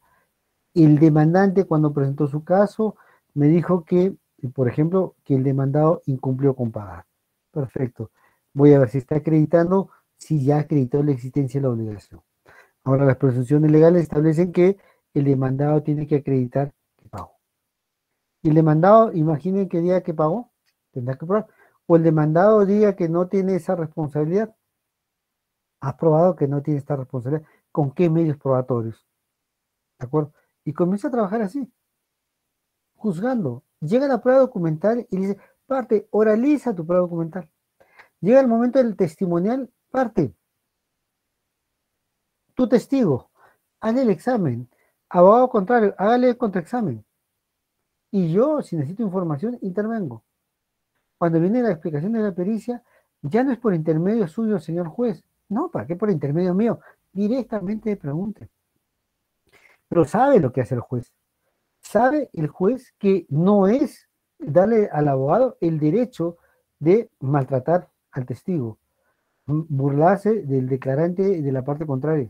El demandante cuando presentó su caso me dijo que, por ejemplo, que el demandado incumplió con pagar. Perfecto. Voy a ver si está acreditando, si ya acreditó la existencia de la obligación. Ahora, las presunciones legales establecen que el demandado tiene que acreditar que pagó. Y el demandado, imaginen que diga que pagó, tendrá que probar. O el demandado diga que no tiene esa responsabilidad. Ha probado que no tiene esta responsabilidad. ¿Con qué medios probatorios? ¿De acuerdo? Y comienza a trabajar así, juzgando. Llega la prueba documental y dice, parte, oraliza tu prueba documental. Llega el momento del testimonial, parte. Tu testigo, hazle el examen. Abogado contrario, hágale el contraexamen. Y yo, si necesito información, intervengo. Cuando viene la explicación de la pericia, ya no es por intermedio suyo, señor juez. No, ¿para qué por intermedio mío? Directamente pregunte. Pero sabe lo que hace el juez. Sabe el juez que no es darle al abogado el derecho de maltratar al testigo, burlarse del declarante de la parte contraria.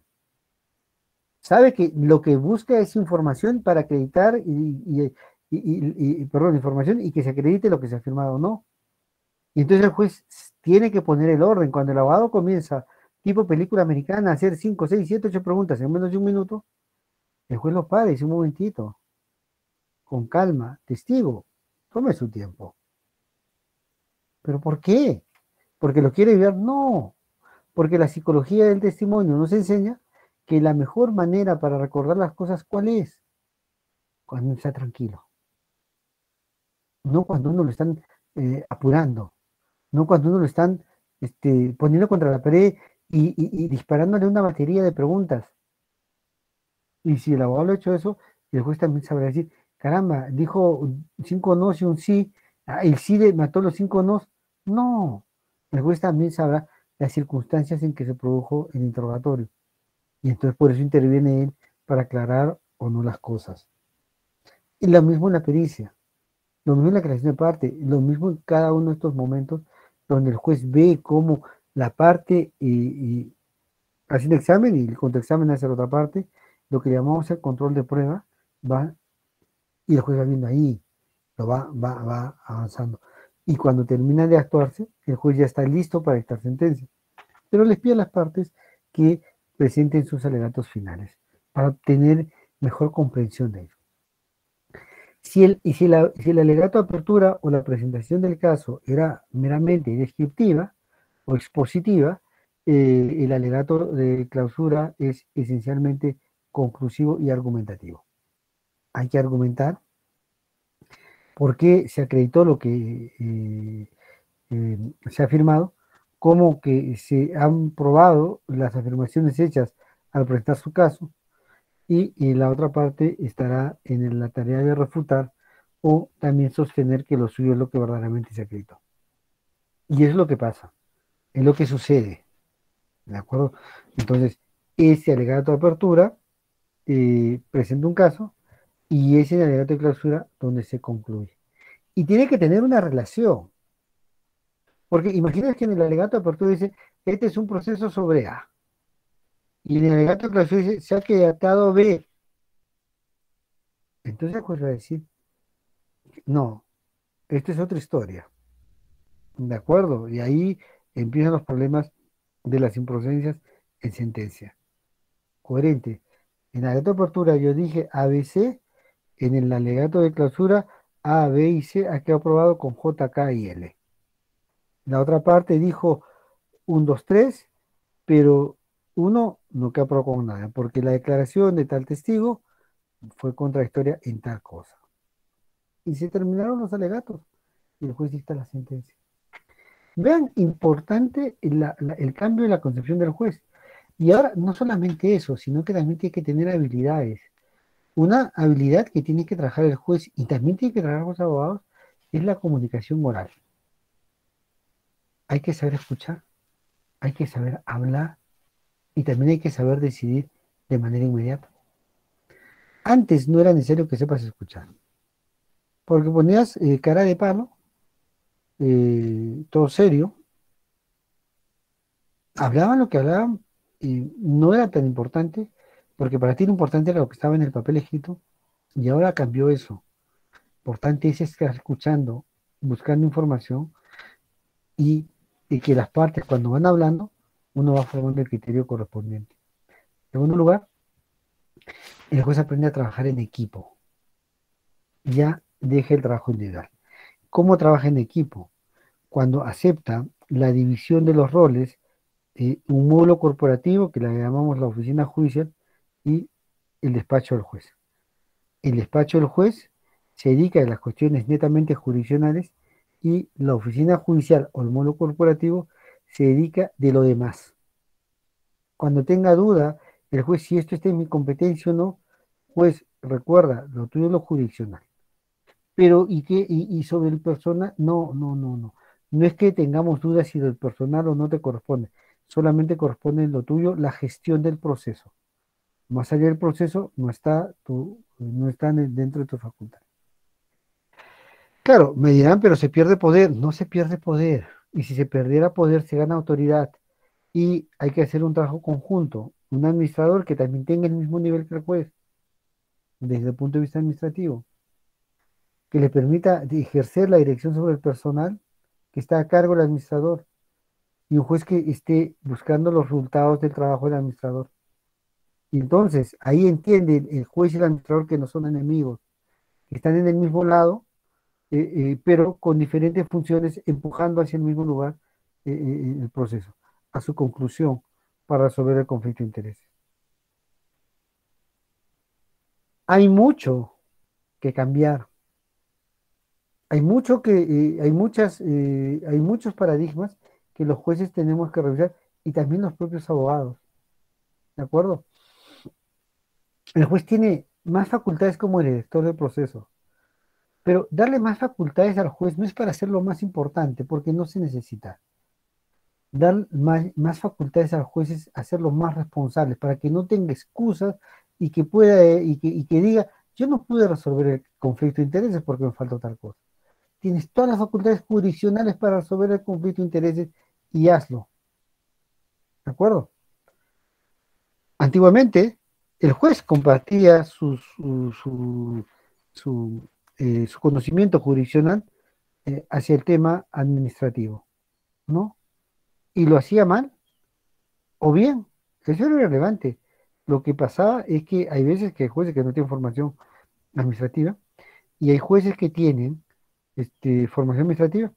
Sabe que lo que busca es información para acreditar perdón, información y que se acredite lo que se ha firmado o no. Y entonces el juez tiene que poner el orden. Cuando el abogado comienza, tipo película americana, a hacer 5, 6, 7, 8 preguntas en menos de un minuto, el juez lo para y dice un momentito, con calma, testigo, tome su tiempo. ¿Pero por qué? ¿Porque lo quiere ver? No, porque la psicología del testimonio nos enseña que la mejor manera para recordar las cosas, ¿cuál es? Cuando está tranquilo. No cuando uno lo están apurando, no cuando uno lo están poniendo contra la pared y disparándole una batería de preguntas. Y si el abogado ha hecho eso, el juez también sabrá decir, caramba, dijo 5 no y un sí, el sí mató los 5 no. No, el juez también sabrá las circunstancias en que se produjo el interrogatorio. Y entonces por eso interviene él para aclarar o no las cosas. Y lo mismo en la pericia, lo mismo en la creación de parte, lo mismo en cada uno de estos momentos donde el juez ve cómo la parte hace el examen y el contraexamen hace la otra parte, lo que llamamos el control de prueba, va y el juez va viendo ahí, va avanzando. Y cuando termina de actuarse, el juez ya está listo para dictar sentencia. Pero les pide a las partes que presenten sus alegatos finales para obtener mejor comprensión de ello. Si el alegato de apertura o la presentación del caso era meramente descriptiva o expositiva, el alegato de clausura es esencialmente conclusivo y argumentativo. Hay que argumentar por qué se acreditó lo que se ha afirmado, cómo que se han probado las afirmaciones hechas al presentar su caso, y la otra parte estará en la tarea de refutar o también sostener que lo suyo es lo que verdaderamente se acreditó. Y es lo que pasa, es lo que sucede, ¿de acuerdo? Entonces, ese alegato de apertura presenta un caso y ese alegato de clausura donde se concluye. Y tiene que tener una relación, porque imagínate que en el alegato de apertura dice, este es un proceso sobre A, y en el alegato de clausura dice, se ha quedado B. Entonces el juez va a decir, no, esta es otra historia. ¿De acuerdo? Y ahí empiezan los problemas de las improcedencias en sentencia. Coherente. En la de apertura yo dije ABC en el alegato de clausura A, B y C ha quedado aprobado con J, K y L. La otra parte dijo 1, 2, 3, pero uno no quedó aprobado con nada, porque la declaración de tal testigo fue contradictoria en tal cosa. Y se terminaron los alegatos y el juez dicta la sentencia. Vean, importante el cambio de la concepción del juez. Y ahora, no solamente eso, sino que también tiene que tener habilidades. Una habilidad que tiene que trabajar el juez y también tiene que trabajar los abogados es la comunicación oral. Hay que saber escuchar, hay que saber hablar y también hay que saber decidir de manera inmediata. Antes no era necesario que sepas escuchar, porque ponías cara de palo, todo serio, hablaban lo que hablaban y no era tan importante, porque para ti lo importante era lo que estaba en el papel escrito y ahora cambió eso. Importante es estar escuchando, buscando información y que las partes cuando van hablando, uno va formando el criterio correspondiente. En segundo lugar, el juez aprende a trabajar en equipo, ya deja el trabajo individual. ¿Cómo trabaja en equipo? Cuando acepta la división de los roles, un módulo corporativo que le llamamos la oficina judicial y el despacho del juez. El despacho del juez se dedica a las cuestiones netamente jurisdiccionales y la oficina judicial o el módulo corporativo se dedica de lo demás. Cuando tenga duda, el juez, si esto está en mi competencia o no, pues recuerda, lo tuyo es lo jurisdiccional. Pero, ¿y sobre el personal? No, no, no, no. No es que tengamos dudas si el personal o no te corresponde. Solamente corresponde en lo tuyo la gestión del proceso. Más allá del proceso, no está dentro de tu facultad. Claro, me dirán, pero se pierde poder. No se pierde poder. Y si se perdiera poder, se gana autoridad. Y hay que hacer un trabajo conjunto. Un administrador que también tenga el mismo nivel que el juez, desde el punto de vista administrativo, que le permita ejercer la dirección sobre el personal que está a cargo del administrador. Y un juez que esté buscando los resultados del trabajo del administrador. Y entonces, ahí entiende el juez y el administrador que no son enemigos, que están en el mismo lado pero con diferentes funciones empujando hacia el mismo lugar el proceso, a su conclusión para resolver el conflicto de intereses. Hay mucho que cambiar, hay muchos paradigmas que los jueces tenemos que revisar y también los propios abogados, ¿de acuerdo? El juez tiene más facultades como el director del proceso, pero darle más facultades al juez no es para hacerlo más importante, porque no se necesita. Dar más facultades a los jueces, hacerlos más responsables, para que no tenga excusas y que pueda, y que diga, yo no pude resolver el conflicto de intereses porque me faltó tal cosa. Tienes todas las facultades jurisdiccionales para resolver el conflicto de intereses y hazlo. ¿De acuerdo? Antiguamente, el juez compartía su conocimiento jurisdiccional hacia el tema administrativo, ¿no? Y lo hacía mal. O bien, eso era irrelevante. Lo que pasaba es que hay veces que hay jueces que no tienen formación administrativa y hay jueces que tienen formación administrativa,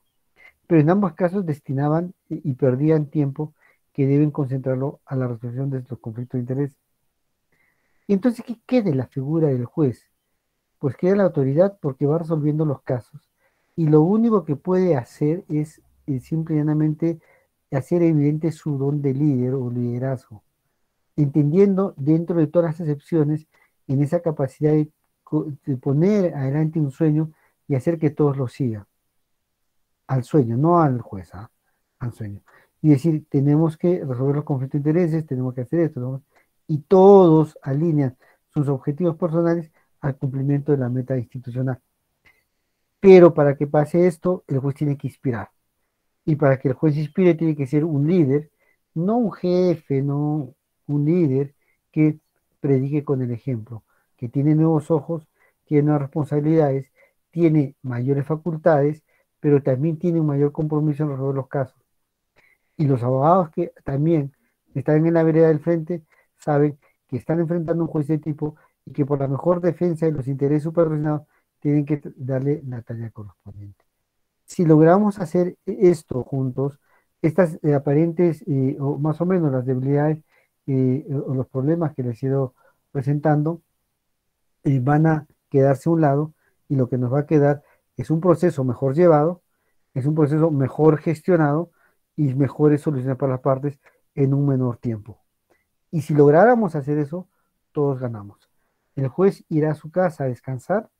pero en ambos casos destinaban y perdían tiempo que deben concentrarlo a la resolución de los conflictos de interés. Y entonces, ¿qué queda de la figura del juez? Pues queda la autoridad porque va resolviendo los casos y lo único que puede hacer es simple y llanamente hacer evidente su don de líder o liderazgo entendiendo dentro de todas las excepciones en esa capacidad de poner adelante un sueño y hacer que todos lo sigan. Al sueño, no al juez, ¿ah? Al sueño. Y decir, tenemos que resolver los conflictos de intereses, tenemos que hacer esto, ¿no? Y todos alinean sus objetivos personales al cumplimiento de la meta institucional. Pero para que pase esto, el juez tiene que inspirar. Y para que el juez inspire, tiene que ser un líder, no un jefe, no un líder que predique con el ejemplo, que tiene nuevos ojos, tiene nuevas responsabilidades, tiene mayores facultades, pero también tiene un mayor compromiso en resolver los casos. Y los abogados que también están en la vereda del frente saben que están enfrentando un juez de tipo y que por la mejor defensa de los intereses supervisionados tienen que darle la talla correspondiente. Si logramos hacer esto juntos, estas aparentes o más o menos las debilidades o los problemas que les he ido presentando van a quedarse a un lado y lo que nos va a quedar es un proceso mejor llevado, es un proceso mejor gestionado y mejores soluciones para las partes en un menor tiempo. Y si lográramos hacer eso, todos ganamos. El juez irá a su casa a descansar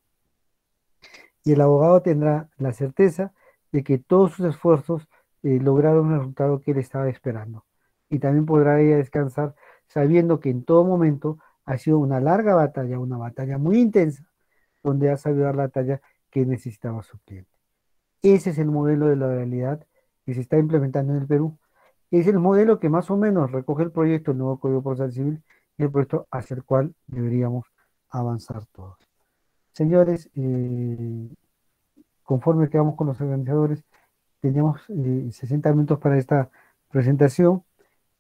y el abogado tendrá la certeza de que todos sus esfuerzos lograron el resultado que él estaba esperando. Y también podrá ir a descansar sabiendo que en todo momento ha sido una larga batalla, una batalla muy intensa, donde ha sabido dar la talla que necesitaba su cliente. Ese es el modelo de la oralidad que se está implementando en el Perú. Es el modelo que más o menos recoge el proyecto del nuevo Código Procesal Civil y el proyecto hacia el cual deberíamos avanzar todos. Señores, conforme quedamos con los organizadores, teníamos 60 minutos para esta presentación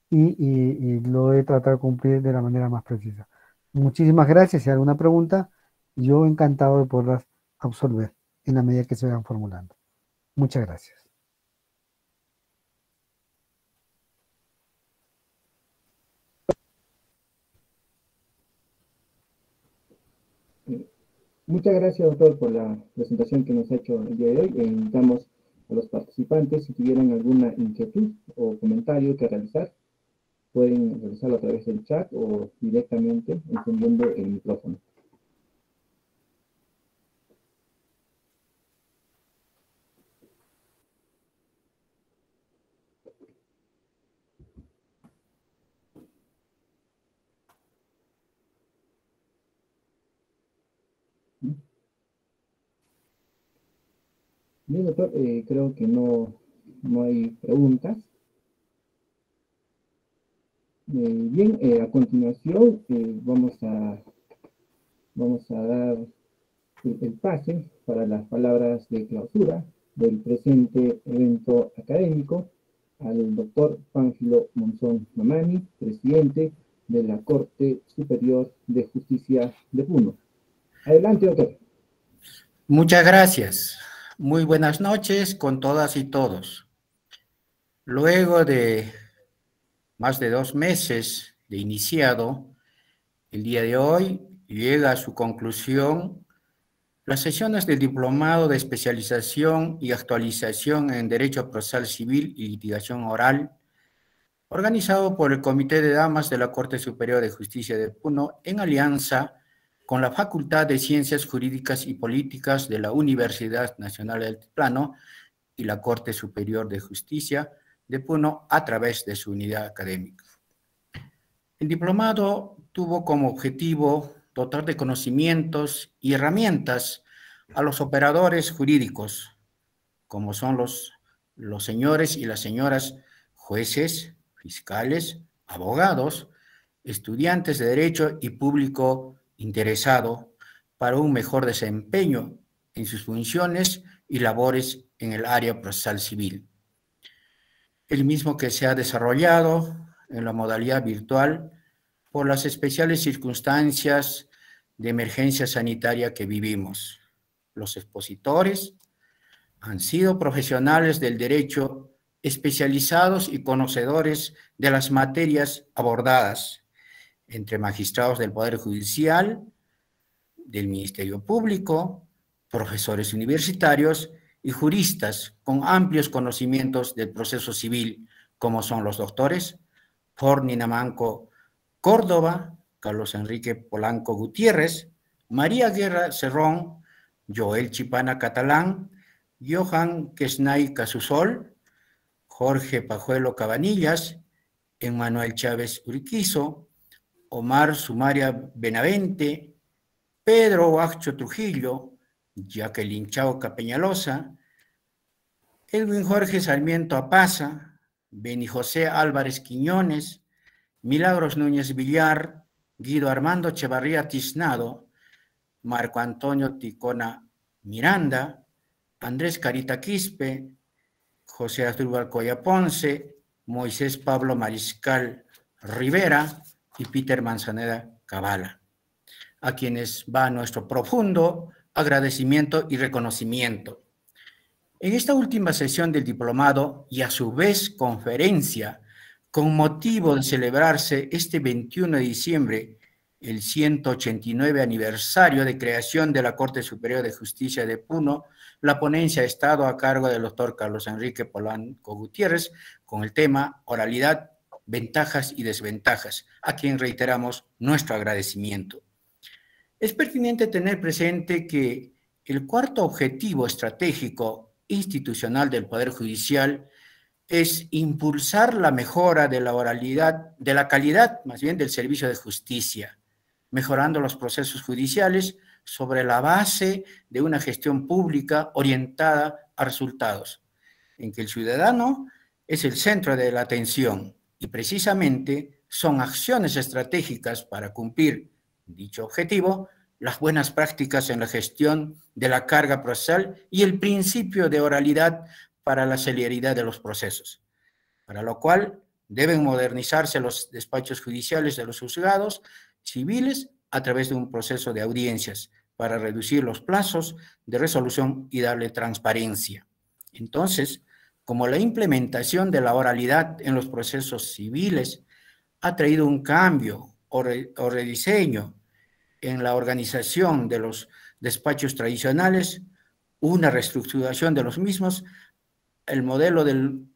y lo he tratado de cumplir de la manera más precisa. Muchísimas gracias. Si hay alguna pregunta, yo encantado de poderlas absolver en la medida que se vayan formulando. Muchas gracias. Muchas gracias, doctor, por la presentación que nos ha hecho el día de hoy. Invitamos a los participantes, si tuvieran alguna inquietud o comentario que realizar, pueden realizarlo a través del chat o directamente encendiendo el micrófono. Bien, doctor, creo que no hay preguntas. Bien, a continuación vamos a dar el pase para las palabras de clausura del presente evento académico al doctor Pánfilo Monzón Mamani, presidente de la Corte Superior de Justicia de Puno. Adelante, doctor. Muchas gracias. Muy buenas noches con todas y todos. Luego de más de 2 meses de iniciado, el día de hoy llega a su conclusión las sesiones del Diplomado de Especialización y Actualización en Derecho Procesal Civil y Litigación Oral, organizado por el Comité de Damas de la Corte Superior de Justicia de Puno en alianza con la Facultad de Ciencias Jurídicas y Políticas de la Universidad Nacional del Altiplano y la Corte Superior de Justicia de Puno a través de su unidad académica. El diplomado tuvo como objetivo dotar de conocimientos y herramientas a los operadores jurídicos, como son los señores y las señoras jueces, fiscales, abogados, estudiantes de derecho y público interesado para un mejor desempeño en sus funciones y labores en el área procesal civil. El mismo que se ha desarrollado en la modalidad virtual por las especiales circunstancias de emergencia sanitaria que vivimos. Los expositores han sido profesionales del derecho especializados y conocedores de las materias abordadas, entre magistrados del Poder Judicial, del Ministerio Público, profesores universitarios y juristas con amplios conocimientos del proceso civil, como son los doctores Fornina Manco Córdoba, Carlos Enrique Polanco Gutiérrez, María Guerra Cerrón, Joel Chipana Catalán, Johan Quesnay Casusol, Jorge Pajuelo Cabanillas, Emmanuel Chávez Urquizo, Omar Sumaria Benavente, Pedro Huacho Trujillo, Jacqueline Chauca Peñalosa, Edwin Jorge Sarmiento Apaza, Beni José Álvarez Quiñones, Milagros Núñez Villar, Guido Armando Echevarría Tiznado, Marco Antonio Ticona Miranda, Andrés Carita Quispe, José Asdrúbal Coya Ponce, Moisés Pablo Mariscal Rivera y Peter Manzaneda Cabala. a quienes va nuestro profundo agradecimiento y reconocimiento. En esta última sesión del diplomado y a su vez conferencia, con motivo de celebrarse este 21 de diciembre, el 189 aniversario de creación de la Corte Superior de Justicia de Puno, la ponencia ha estado a cargo del doctor Carlos Enrique Polanco Gutiérrez con el tema Oralidad, Ventajas y Desventajas, a quien reiteramos nuestro agradecimiento. Es pertinente tener presente que el cuarto objetivo estratégico institucional del Poder Judicial es impulsar la mejora de la oralidad, de la calidad más bien del servicio de justicia, mejorando los procesos judiciales sobre la base de una gestión pública orientada a resultados, en que el ciudadano es el centro de la atención y precisamente son acciones estratégicas para cumplir dicho objetivo, las buenas prácticas en la gestión de la carga procesal y el principio de oralidad para la celeridad de los procesos, para lo cual deben modernizarse los despachos judiciales de los juzgados civiles a través de un proceso de audiencias para reducir los plazos de resolución y darle transparencia. Entonces, como la implementación de la oralidad en los procesos civiles ha traído un cambio o rediseño en la organización de los despachos tradicionales, una reestructuración de los mismos, el modelo del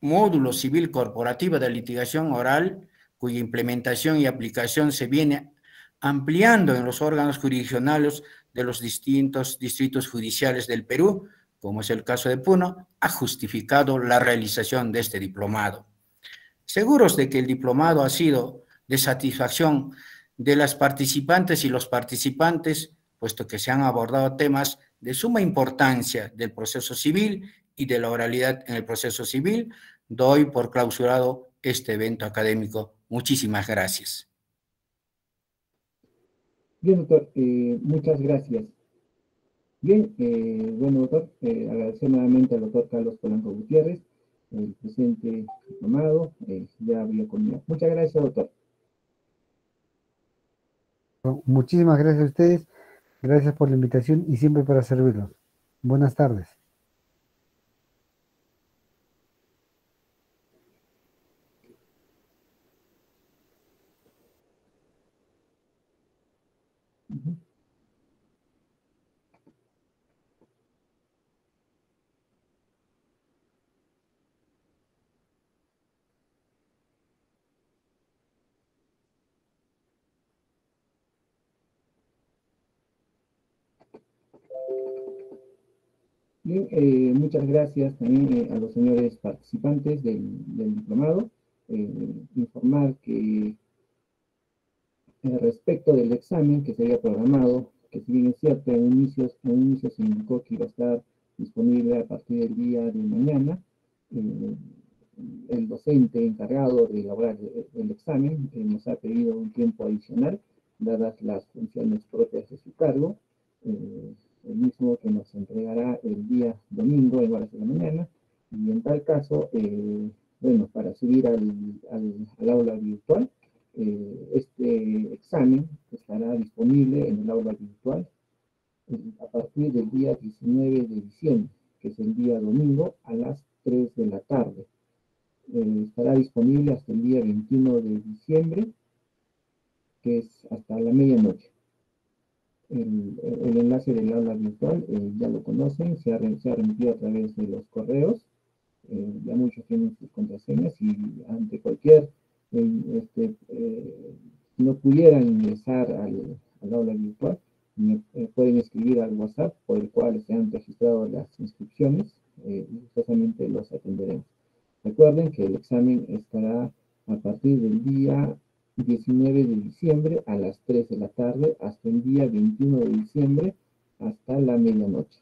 módulo civil corporativo de litigación oral, cuya implementación y aplicación se viene ampliando en los órganos jurisdiccionales de los distintos distritos judiciales del Perú, como es el caso de Puno, ha justificado la realización de este diplomado. Seguros de que el diplomado ha sido de satisfacción de las participantes y los participantes, puesto que se han abordado temas de suma importancia del proceso civil y de la oralidad en el proceso civil, doy por clausurado este evento académico. Muchísimas gracias. Bien, doctor, muchas gracias. Bien, bueno, doctor, agradecer nuevamente al doctor Carlos Polanco Gutiérrez, el presente diplomado, ya había conmigo. Muchas gracias, doctor. Muchísimas gracias a ustedes, gracias por la invitación y siempre para servirlos. Buenas tardes. Bien, muchas gracias también a los señores participantes del diplomado. Informar que respecto del examen que se había programado, que si bien es cierto, en un inicio se indicó que iba a estar disponible a partir del día de mañana, el docente encargado de elaborar el examen nos ha pedido un tiempo adicional, dadas las funciones propias de su cargo, el mismo que nos entregará el día domingo en horas de la mañana, y en tal caso, bueno, para subir al aula virtual, este examen estará disponible en el aula virtual a partir del día 19 de diciembre, que es el día domingo, a las 3 de la tarde. Estará disponible hasta el día 21 de diciembre, que es hasta la medianoche. El enlace del aula virtual ya lo conocen, se ha remitido a través de los correos, ya muchos tienen sus contraseñas y ante cualquier, si no pudieran ingresar al aula virtual, pueden escribir al WhatsApp por el cual se han registrado las inscripciones y justamente los atenderemos. Recuerden que el examen estará a partir del día 19 de diciembre a las 3 de la tarde hasta el día 21 de diciembre hasta la medianoche.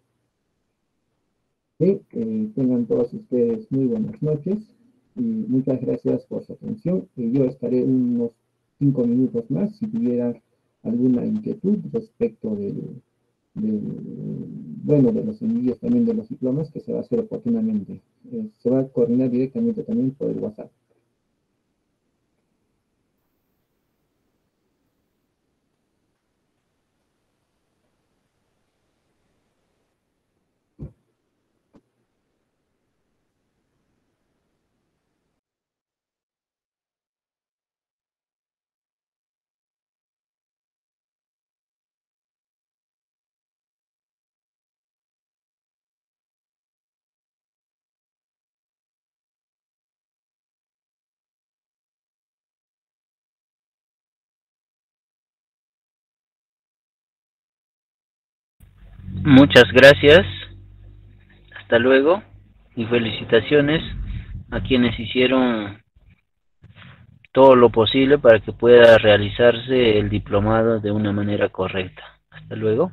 Tengan todos ustedes muy buenas noches y muchas gracias por su atención. Yo estaré unos 5 minutos más si tuviera alguna inquietud respecto de los envíos también de los diplomas, que se va a hacer oportunamente. Se va a coordinar directamente también por el WhatsApp. Muchas gracias. Hasta luego. Y felicitaciones a quienes hicieron todo lo posible para que pueda realizarse el diplomado de una manera correcta. Hasta luego.